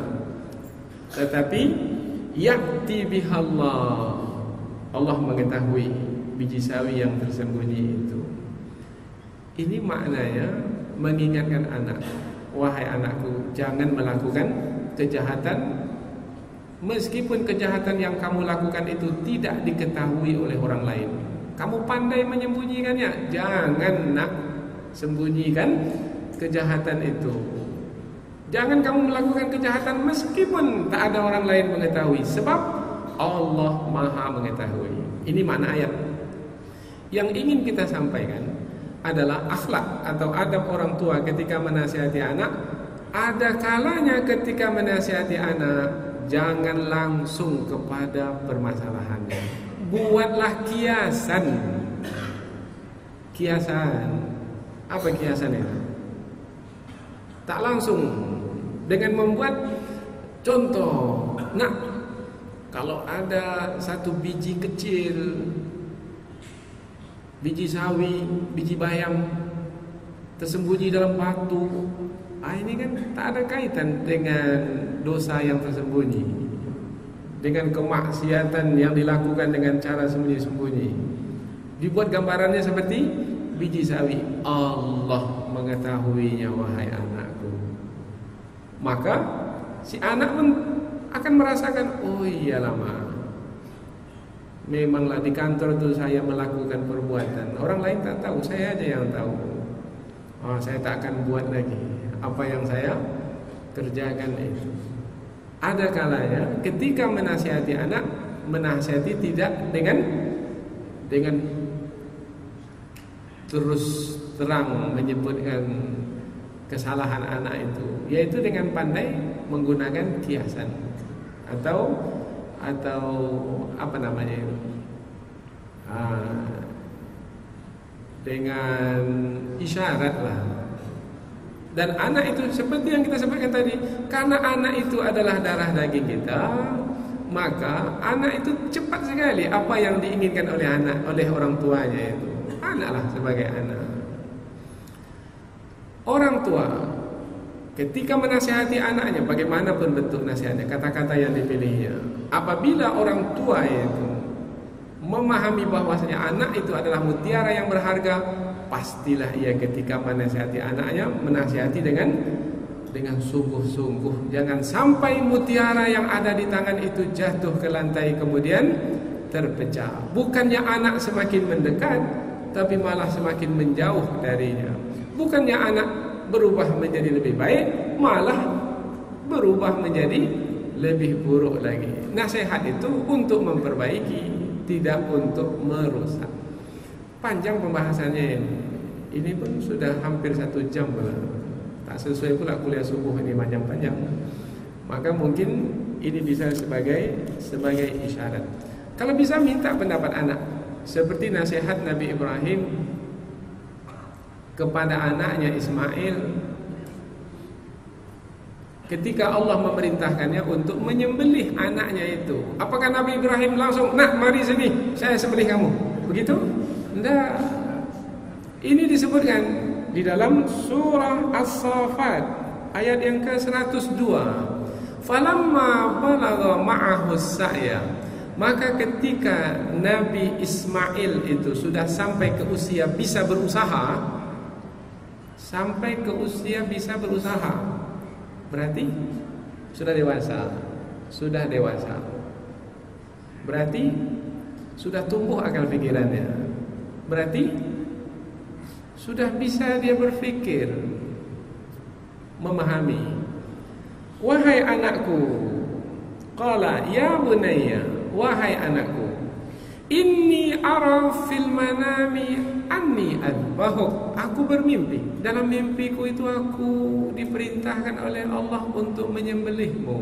[SPEAKER 1] Tetapi ya'ti bihallah, Allah mengetahui biji sawi yang tersembunyi itu. Ini maknanya mengingatkan anak, wahai anakku, jangan melakukan kejahatan, meskipun kejahatan yang kamu lakukan itu tidak diketahui oleh orang lain. Kamu pandai menyembunyikannya, jangan nak sembunyikan kejahatan itu. Jangan kamu melakukan kejahatan meskipun tak ada orang lain mengetahui, sebab Allah Maha mengetahui. Ini makna ayat. Yang ingin kita sampaikan adalah akhlak atau adab orang tua ketika menasihati anak. Ada kalanya ketika menasihati anak, jangan langsung kepada permasalahannya. Buatlah kiasan. Apa kiasan itu? Tak langsung dengan membuat contoh. Nah, kalau ada satu biji kecil, biji sawi, biji bayam tersembunyi dalam batu, ini kan tak ada kaitan dengan dosa yang tersembunyi, dengan kemaksiatan yang dilakukan dengan cara sembunyi-sembunyi. Dibuat gambarannya seperti biji sawi. Allah mengetahuinya, wahai anakku. Maka si anak pun akan merasakan, oh iyalah ma, memanglah di kantor itu saya melakukan perbuatan, orang lain tak tahu, saya aja yang tahu. Saya tak akan buat lagi apa yang saya kerjakan itu. Ada kalanya ketika menasihati anak, menasihati tidak dengan terus terang menyebutkan kesalahan anak itu, yaitu dengan pandai menggunakan kiasan atau apa namanya itu, dengan isyarat lah. Dan anak itu seperti yang kita sebutkan tadi, karena anak itu adalah darah daging kita, maka anak itu cepat sekali apa yang diinginkan oleh orang tuanya itu. Anaklah sebagai anak. Orang tua ketika menasihati anaknya, bagaimanapun bentuk nasihatnya, kata-kata yang dipilihnya, apabila orang tua itu memahami bahwasanya anak itu adalah mutiara yang berharga, pastilah ia ketika menasihati anaknya menasihati dengan sungguh-sungguh. Jangan sampai mutiara yang ada di tangan itu jatuh ke lantai kemudian terpecah. Bukannya anak semakin mendekat, tapi malah semakin menjauh darinya. Bukannya anak berubah menjadi lebih baik, malah berubah menjadi lebih buruk lagi. Nasihat itu untuk memperbaiki, tidak untuk merusak. Panjang pembahasannya ini. Ini pun sudah hampir 1 jam. Tak sesuai pula kuliah subuh ini panjang-panjang. Maka mungkin ini bisa sebagai isyarat. Kalau bisa minta pendapat anak, seperti nasihat Nabi Ibrahim kepada anaknya Ismail ketika Allah memerintahkannya untuk menyembelih anaknya itu. Apakah Nabi Ibrahim langsung, "Nak, mari sini, saya sembelih kamu"? Begitu? Tidak. Ini disebutkan di dalam surah As-Saffat ayat yang ke-102. Falamma balagha ma'ahu sa'ya, maka ketika Nabi Ismail itu sudah sampai ke usia bisa berusaha, berarti sudah dewasa. Berarti sudah tumbuh akal pikirannya. Berarti sudah bisa dia berpikir, memahami. Wahai anakku, qala ya bunayya, wahai anakku, inni ara fil manami anni adbahuk. Aku bermimpi, dalam mimpiku itu aku diperintahkan oleh Allah untuk menyembelihmu.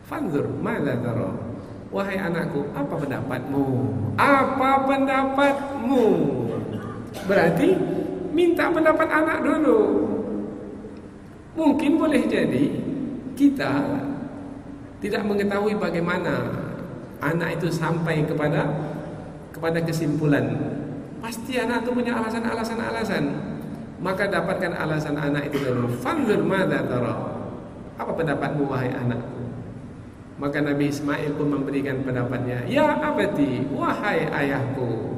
[SPEAKER 1] Fanzur madza tara. Wahai anakku, apa pendapatmu? Berarti minta pendapat anak dulu. Mungkin boleh jadi kita tidak mengetahui bagaimana anak itu sampai kepada kesimpulan. Pasti anak itu punya alasan. Maka dapatkan alasan anak itu dulu. Fanzur madza tara. Apa pendapatmu wahai anakku? Maka Nabi Ismail pun memberikan pendapatnya. Ya abati, wahai ayahku.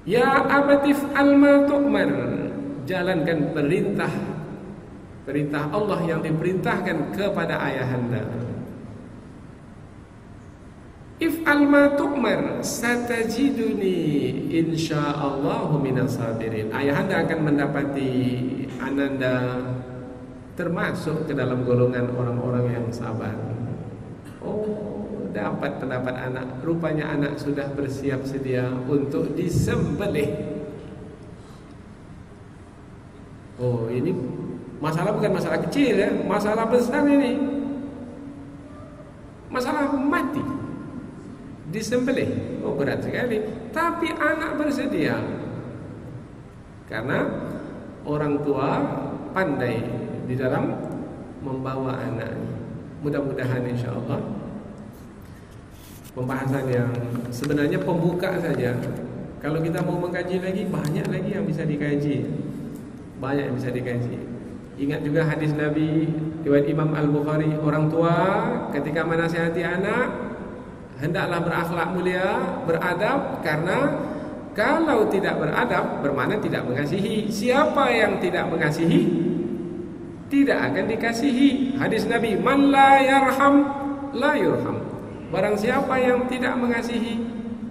[SPEAKER 1] Ya abatif alma tu'mar. Jalankan perintah Allah yang diperintahkan kepada ayahanda. If alma tu'mar satajiduni insyaallahu minas sabirin. Ayahanda akan mendapati ananda termasuk ke dalam golongan orang-orang yang sabar. Oh, dapat pendapat anak. Rupanya anak sudah bersiap sedia untuk disembelih. Oh, ini masalah bukan masalah kecil ya, masalah besar ini. Masalah mati, disembelih. Oh, berat sekali. Tapi anak bersedia karena orang tua pandai di dalam membawa anak. Mudah-mudahan insyaallah pembahasan yang sebenarnya pembuka saja. Kalau kita mau mengkaji lagi, banyak lagi yang bisa dikaji. Ingat juga hadis Nabi riwayat Imam Al-Bukhari, orang tua ketika menasihati anak hendaklah berakhlak mulia, beradab, karena kalau tidak beradab bermakna tidak mengasihi. Siapa yang tidak mengasihi tidak akan dikasihi. Hadis Nabi, man la yarham la yurham. Barang siapa yang tidak mengasihi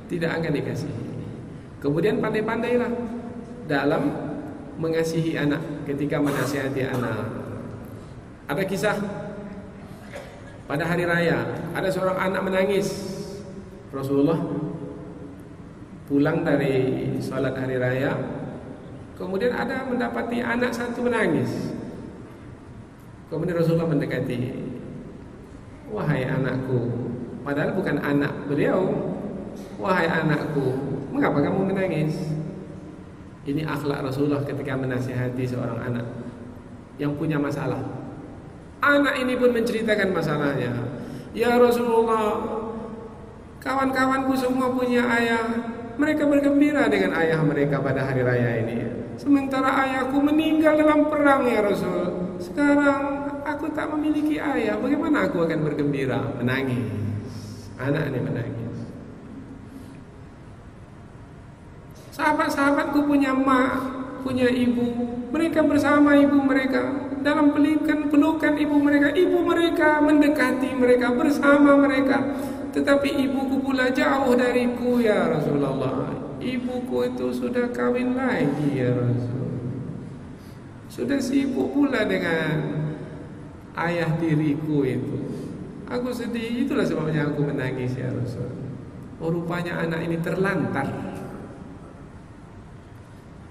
[SPEAKER 1] tidak akan dikasihi. Kemudian pandai-pandailah dalam mengasihi anak ketika menasihati anak. Ada kisah pada hari raya, ada seorang anak menangis. Rasulullah pulang dari salat hari raya, kemudian ada mendapati anak satu menangis. Kemudian Rasulullah mendekati, wahai anakku, padahal bukan anak beliau, wahai anakku, mengapa kamu menangis? Ini akhlak Rasulullah ketika menasihati seorang anak yang punya masalah. Anak ini pun menceritakan masalahnya. Ya Rasulullah, kawan-kawanku semua punya ayah, mereka bergembira dengan ayah mereka pada hari raya ini. Sementara ayahku meninggal dalam perang ya Rasul. Sekarang aku tak memiliki ayah, bagaimana aku akan bergembira? Menangis. Anak ini menangis. Sahabat-sahabatku punya mak, punya ibu. Mereka bersama ibu mereka dalam pelukan ibu mereka. Ibu mereka mendekati mereka, bersama mereka. Tetapi ibuku pula jauh dariku ya Rasulullah. Ibuku itu sudah kawin lagi ya Rasul. Sudah sibuk pula dengan ayah diriku itu. Aku sedih, itulah sebabnya aku menangis ya Rasul. Oh, rupanya anak ini terlantar.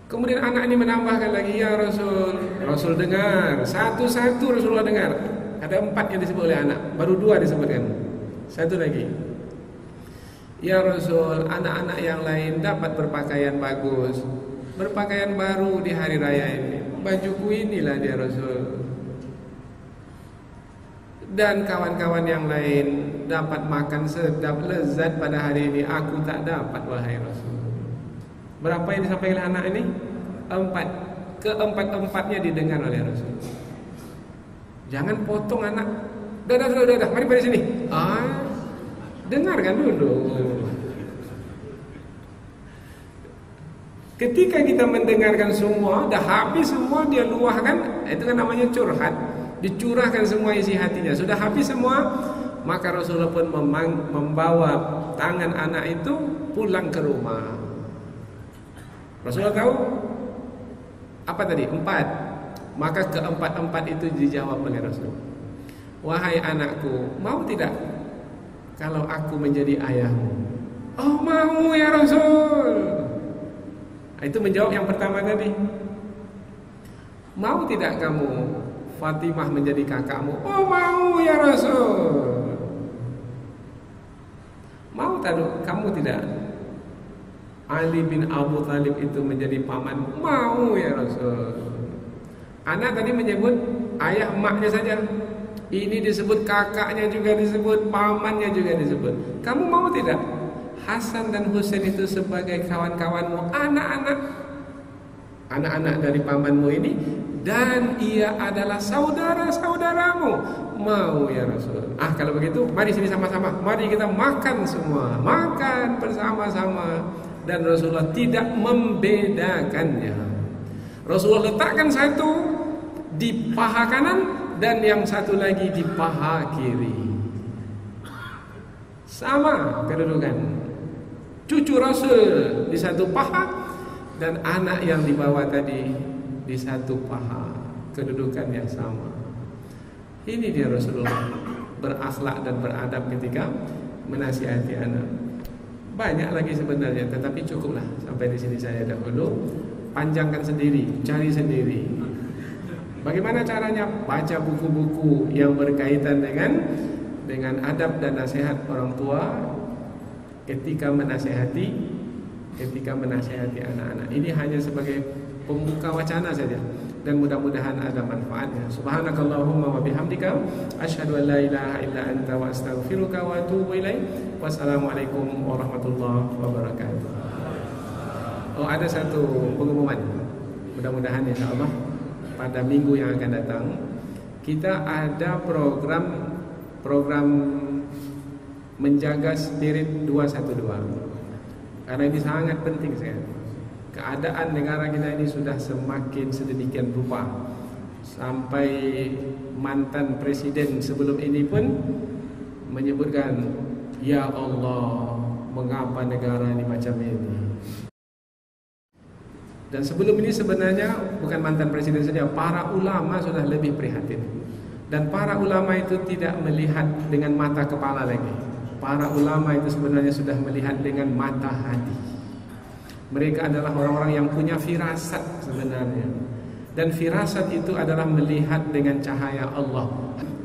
[SPEAKER 1] Kemudian anak ini menambahkan lagi, ya Rasul. Rasul dengar, satu-satu Rasulullah dengar. Ada 4 yang disebut oleh anak, baru 2 disebutkan. Satu lagi, ya Rasul, anak-anak yang lain dapat berpakaian bagus, berpakaian baru di hari raya ini. Bajuku inilah dia Rasul. Dan kawan-kawan yang lain dapat makan sedap lezat pada hari ini, aku tak dapat wahai Rasul. Berapa yang disampaikan anak ini? 4. Keempat-empatnya didengar oleh Rasul. Jangan potong anak. Dah, mari pada sini. Dengarkan dulu. Ketika kita mendengarkan semua, dah habis semua, dia luahkan, itu kan namanya curhat. Dicurahkan semua isi hatinya. Sudah habis semua, maka Rasulullah pun membawa tangan anak itu pulang ke rumah. Rasulullah tahu apa tadi? 4. Maka keempat-empat itu dijawab oleh Rasul. Wahai anakku, mau tidak kalau aku menjadi ayahmu? Oh, mau ya Rasul. Itu menjawab yang pertama tadi. Mau tidak kamu Fatimah menjadi kakakmu? Oh, mau ya Rasul. Mau tak kamu tidak Ali bin Abu Thalib itu menjadi paman? Mau ya Rasul. Anak tadi menyebut ayah maknya saja. Ini disebut kakaknya juga disebut, pamannya juga disebut. Kamu mau tidak Hasan dan Husain itu sebagai kawan-kawanmu, anak-anak dari pamanmu ini, dan ia adalah saudara-saudaramu? Mau ya Rasul. Kalau begitu mari sini sama-sama, mari kita makan semua, makan bersama-sama. Dan Rasulullah tidak membedakannya. Rasulullah letakkan satu di paha kanan dan yang satu lagi di paha kiri. Sama kedudukan. Cucu Rasul di satu paha dan anak yang dibawa tadi di satu paha. Kedudukan yang sama. Ini dia Rasulullah berakhlak dan beradab ketika menasihati anak. Banyak lagi sebenarnya, tetapi cukuplah sampai di sini saya dahulu. Panjangkan sendiri, cari sendiri. Bagaimana caranya? Baca buku-buku yang berkaitan dengan adab dan nasihat orang tua ketika menasihati anak-anak. Ini hanya sebagai pembuka wacana saja dan mudah-mudahan ada manfaatnya. Subhanakallahumma wa bihamdika asyhadu an la ilaha illa anta wa astaghfiruka wa atubu ilaik. Wassalamualaikum warahmatullahi wabarakatuh. Oh, ada satu pengumuman. Mudah-mudahan insyaallah pada minggu yang akan datang kita ada program menjaga spirit 212. Karena ini sangat penting sekali. Keadaan negara kita ini sudah semakin sedemikian rupa. Sampai mantan presiden sebelum ini pun menyebutkan, ya Allah, mengapa negara ini macam ini? Dan sebelum ini sebenarnya bukan mantan presiden saja, para ulama sudah lebih prihatin. Dan para ulama itu tidak melihat dengan mata kepala lagi. Para ulama itu sebenarnya sudah melihat dengan mata hati. Mereka adalah orang-orang yang punya firasat sebenarnya. Dan firasat itu adalah melihat dengan cahaya Allah.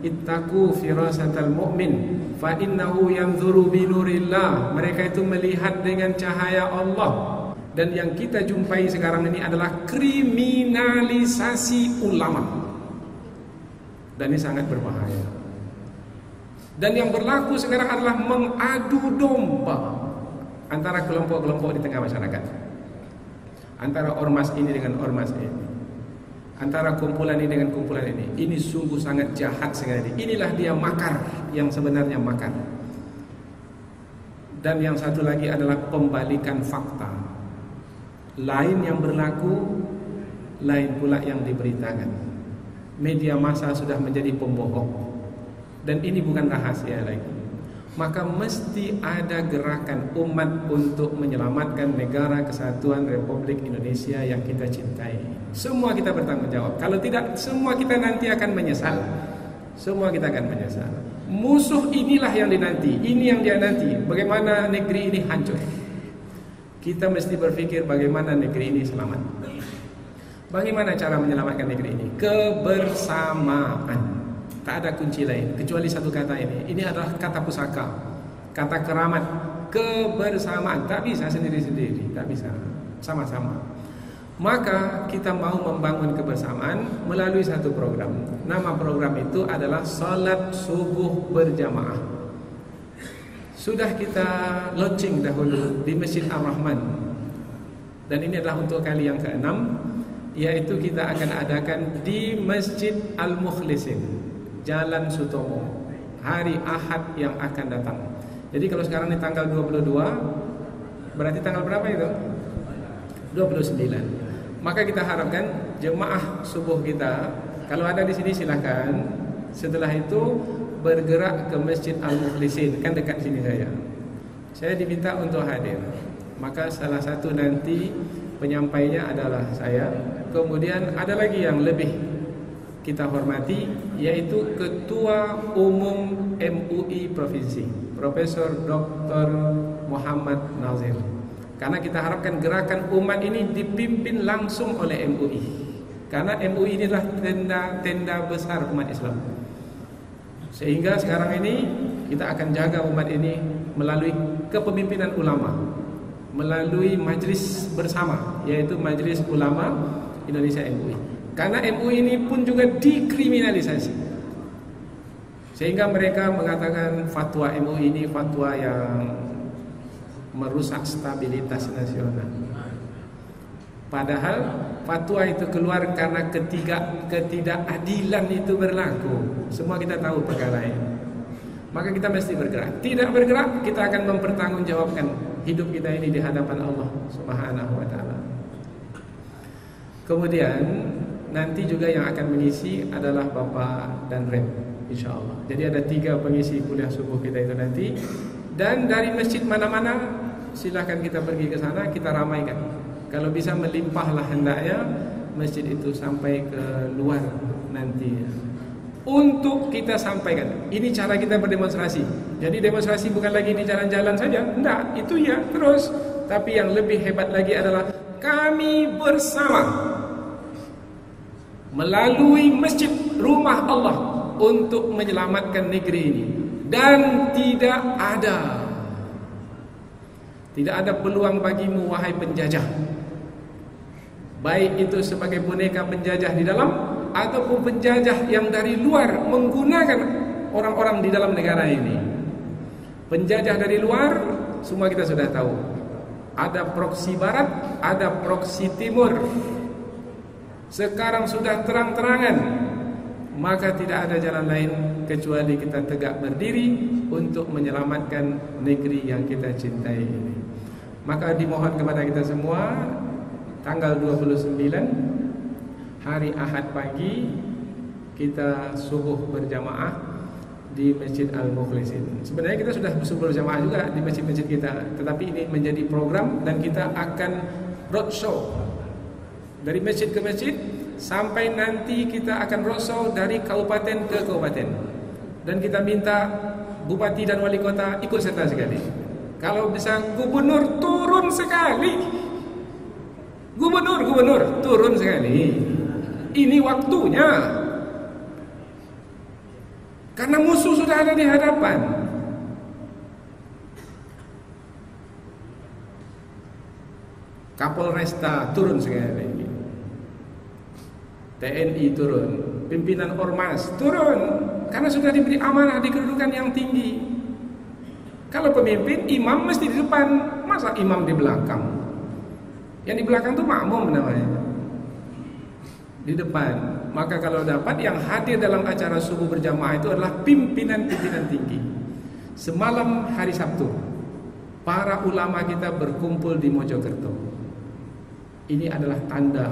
[SPEAKER 1] Ittaqu firasatal mu'min fa innahu yanzuru bi nurillah. Mereka itu melihat dengan cahaya Allah. Dan yang kita jumpai sekarang ini adalah kriminalisasi ulama. Dan ini sangat berbahaya. Dan yang berlaku sekarang adalah mengadu domba antara kelompok-kelompok di tengah masyarakat, antara ormas ini dengan ormas ini, antara kumpulan ini dengan kumpulan ini sungguh sangat jahat sekali. Inilah dia makar yang sebenarnya makar. Dan yang satu lagi adalah pembalikan fakta. Lain yang berlaku, lain pula yang diberitakan. Media massa sudah menjadi pembohong. Dan ini bukan rahasia lagi. Maka mesti ada gerakan umat untuk menyelamatkan negara kesatuan Republik Indonesia yang kita cintai. Semua kita bertanggung jawab. Kalau tidak, semua kita nanti akan menyesal. Semua kita akan menyesal. Musuh inilah yang dinanti, ini yang dia nanti. Bagaimana negeri ini hancur. Kita mesti berpikir bagaimana negeri ini selamat. Bagaimana cara menyelamatkan negeri ini? Kebersamaan. Tak ada kunci lain kecuali satu kata ini. Ini adalah kata pusaka, kata keramat. Kebersamaan. Tak bisa sendiri-sendiri, tak bisa. Sama-sama. Maka kita mau membangun kebersamaan melalui satu program. Nama program itu adalah Salat Subuh Berjamaah. Sudah kita launching dahulu di Masjid Ar-Rahman. Dan ini adalah untuk kali yang ke-6, yaitu kita akan adakan di Masjid Al-Mukhlisin, Jalan Sutomo, hari Ahad yang akan datang. Jadi kalau sekarang ini tanggal 22, berarti tanggal berapa itu? 29. Maka kita harapkan jemaah subuh kita, kalau ada di sini silakan. Setelah itu bergerak ke Masjid Al-Mukhlisin, kan dekat sini saya diminta untuk hadir. Maka salah satu nanti penyampainya adalah saya. Kemudian ada lagi yang lebih kita hormati, yaitu Ketua Umum MUI Provinsi, Profesor Dr. Muhammad Nazir. Karena kita harapkan gerakan umat ini dipimpin langsung oleh MUI. Karena MUI inilah tenda besar umat Islam. Sehingga sekarang ini kita akan jaga umat ini melalui kepemimpinan ulama, melalui majlis bersama, yaitu Majlis Ulama Indonesia MUI. Karena MUI ini pun juga dikriminalisasi. Sehingga mereka mengatakan fatwa MUI ini fatwa yang merusak stabilitas nasional. Padahal fatwa itu keluar karena ketidakadilan itu berlaku. Semua kita tahu perkara ini. Maka kita mesti bergerak. Tidak bergerak, kita akan mempertanggungjawabkan hidup kita ini di hadapan Allah Subhanahu wa taala. Kemudian nanti juga yang akan mengisi adalah Bapak dan Rep, insyaallah. Jadi ada 3 pengisi kuliah subuh kita itu nanti. Dan dari masjid mana-mana silahkan kita pergi ke sana, kita ramaikan. Kalau bisa melimpahlah hendaknya masjid itu sampai ke luar nanti. Untuk kita sampaikan, ini cara kita berdemonstrasi. Jadi demonstrasi bukan lagi di jalan-jalan saja, enggak, itu ya terus. Tapi yang lebih hebat lagi adalah kami bersama melalui masjid rumah Allah untuk menyelamatkan negeri ini. Dan tidak ada peluang bagimu wahai penjajah, baik itu sebagai boneka penjajah di dalam ataupun penjajah yang dari luar menggunakan orang-orang di dalam negara ini. Penjajah dari luar semua kita sudah tahu. Ada proksi barat, ada proksi timur. Sekarang sudah terang-terangan. Maka tidak ada jalan lain kecuali kita tegak berdiri untuk menyelamatkan negeri yang kita cintai ini. Maka dimohon kepada kita semua, tanggal 29 hari Ahad pagi kita subuh berjamaah di Masjid Al-Mukhlisin. Sebenarnya kita sudah subuh berjamaah juga di masjid-masjid kita, tetapi ini menjadi program dan kita akan roadshow dari masjid ke masjid. Sampai nanti kita akan roadshow dari kabupaten ke kabupaten. Dan kita minta bupati dan wali kota ikut serta sekali. Kalau bisa gubernur turun sekali. Gubernur turun sekali. Ini waktunya. Karena musuh sudah ada di hadapan. Kapolresta turun sekali. TNI turun, pimpinan ormas turun, karena sudah diberi amanah di kedudukan yang tinggi. Kalau pemimpin, imam mesti di depan, Masa imam di belakang? Yang di belakang itu makmum namanya, di depan. Maka kalau dapat yang hadir dalam acara subuh berjamaah itu adalah pimpinan-pimpinan tinggi. Semalam hari Sabtu, para ulama kita berkumpul di Mojokerto. Ini adalah tanda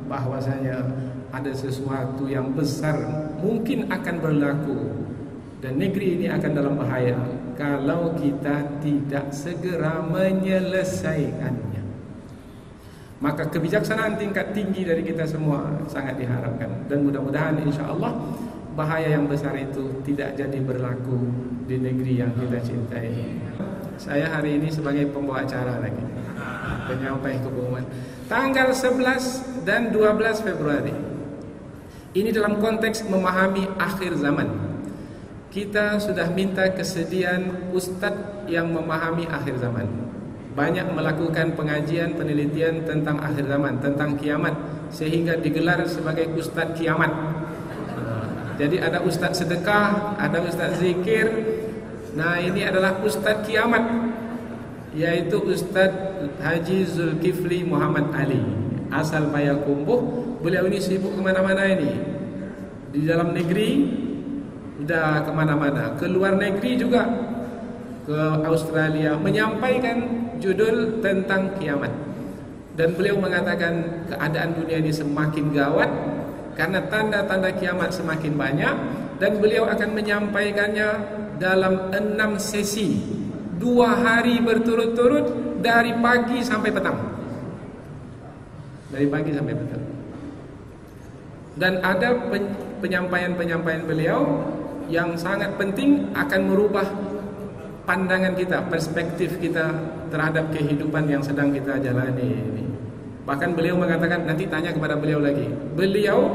[SPEAKER 1] bahwasanya ada sesuatu yang besar mungkin akan berlaku, dan negeri ini akan dalam bahaya kalau kita tidak segera menyelesaikannya. Maka kebijaksanaan tingkat tinggi dari kita semua sangat diharapkan, dan mudah-mudahan insya Allah bahaya yang besar itu tidak jadi berlaku di negeri yang kita cintai. Saya hari ini sebagai pembawa acara lagi, penyampai keumuman tanggal 11 dan 12 Februari. Ini dalam konteks memahami akhir zaman. Kita sudah minta kesediaan ustadz yang memahami akhir zaman. Banyak melakukan pengajian, penelitian tentang akhir zaman, tentang kiamat, sehingga digelar sebagai ustadz kiamat. Jadi ada ustadz sedekah, ada ustadz zikir. Nah, ini adalah ustadz kiamat, yaitu Ustadz Haji Zulkifli Muhammad Ali, asal Payakumbuh. Beliau ini sibuk kemana-mana ini. Di dalam negeri sudah kemana-mana, ke luar negeri juga, ke Australia, menyampaikan judul tentang kiamat. Dan beliau mengatakan keadaan dunia ini semakin gawat karena tanda-tanda kiamat semakin banyak, dan beliau akan menyampaikannya dalam 6 sesi, 2 hari berturut-turut, dari pagi sampai petang. Dari pagi sampai petang. Dan ada penyampaian-penyampaian beliau yang sangat penting, akan merubah pandangan kita, perspektif kita terhadap kehidupan yang sedang kita jalani ini. Bahkan beliau mengatakan, nanti tanya kepada beliau lagi, beliau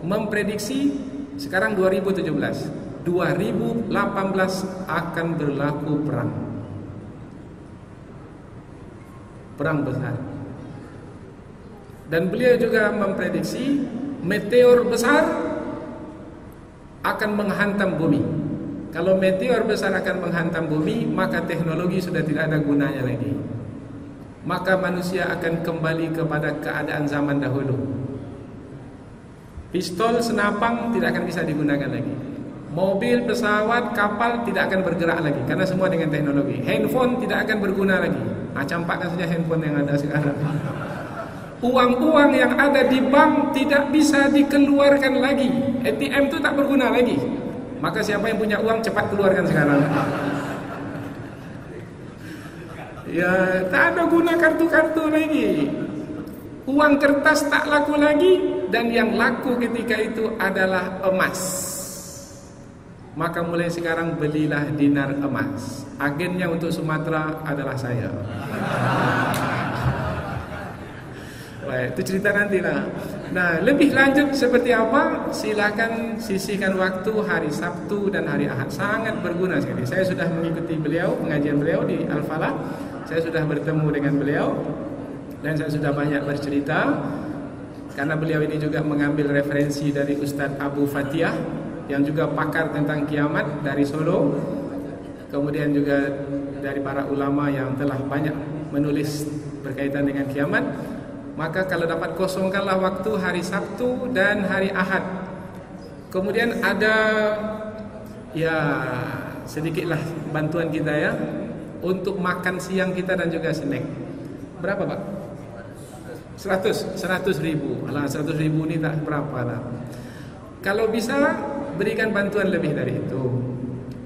[SPEAKER 1] memprediksi sekarang 2017, 2018 akan berlaku perang besar. Dan beliau juga memprediksi meteor besar akan menghantam bumi. Kalau meteor besar akan menghantam bumi, maka teknologi sudah tidak ada gunanya lagi. Maka manusia akan kembali kepada keadaan zaman dahulu. Pistol, senapang tidak akan bisa digunakan lagi. Mobil, pesawat, kapal tidak akan bergerak lagi, karena semua dengan teknologi. Handphone tidak akan berguna lagi. Campakkan saja handphone yang ada sekarang. Uang-uang yang ada di bank tidak bisa dikeluarkan lagi. ATM itu tak berguna lagi. Maka siapa yang punya uang cepat keluarkan sekarang. Ya, tak ada guna kartu-kartu lagi. Uang kertas tak laku lagi, dan yang laku ketika itu adalah emas. Maka mulai sekarang belilah dinar emas. Agennya untuk Sumatera adalah saya. Baik, itu cerita nantilah. Nah, lebih lanjut seperti apa? Silakan sisihkan waktu hari Sabtu dan hari Ahad. Sangat berguna sekali. Saya sudah mengikuti beliau, pengajian beliau di Al-Falah. Saya sudah bertemu dengan beliau, dan saya sudah banyak bercerita. Karena beliau ini juga mengambil referensi dari Ustadz Abu Fatihah, yang juga pakar tentang kiamat dari Solo. Kemudian juga dari para ulama yang telah banyak menulis berkaitan dengan kiamat. Maka kalau dapat kosongkanlah waktu hari Sabtu dan hari Ahad. Kemudian ada ya sedikitlah bantuan kita ya untuk makan siang kita dan juga snack. Berapa Pak? 100 ribu. Alah, 100 ribu ini tak berapa lah. Kalau bisa berikan bantuan lebih dari itu,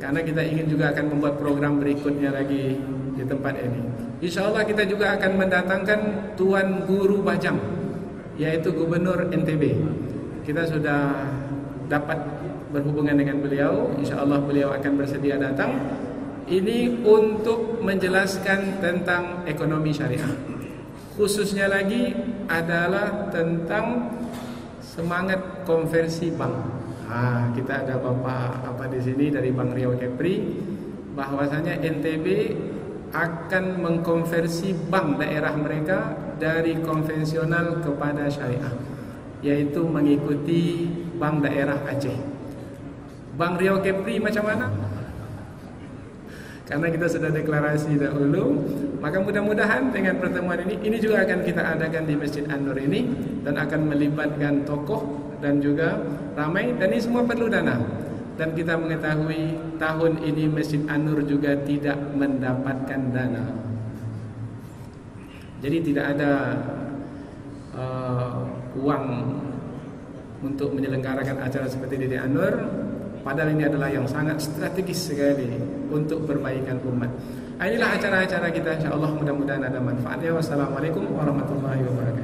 [SPEAKER 1] karena kita ingin juga akan membuat program berikutnya lagi di tempat ini. Insya Allah kita juga akan mendatangkan Tuan Guru Bajang, yaitu Gubernur NTB. Kita sudah dapat berhubungan dengan beliau. Insya Allah beliau akan bersedia datang. Ini untuk menjelaskan tentang ekonomi syariah. Khususnya lagi adalah tentang semangat konversi bank. Kita ada Bapak di sini dari Bank Riau Kepri, bahwasanya NTB akan mengkonversi bank daerah mereka dari konvensional kepada syariah, yaitu mengikuti bank daerah Aceh. Bank Riau Kepri macam mana? Karena kita sudah deklarasi dahulu, maka mudah-mudahan dengan pertemuan ini juga akan kita adakan di Masjid An-Nur ini, dan akan melibatkan tokoh dan juga ramai, dan ini semua perlu dana. Dan kita mengetahui tahun ini Masjid An-Nur juga tidak mendapatkan dana. Jadi tidak ada uang untuk menyelenggarakan acara seperti di An-Nur. Padahal ini adalah yang sangat strategis sekali untuk perbaikan umat. Inilah acara-acara kita, insyaAllah mudah-mudahan ada manfaatnya. Wassalamualaikum warahmatullahi wabarakatuh.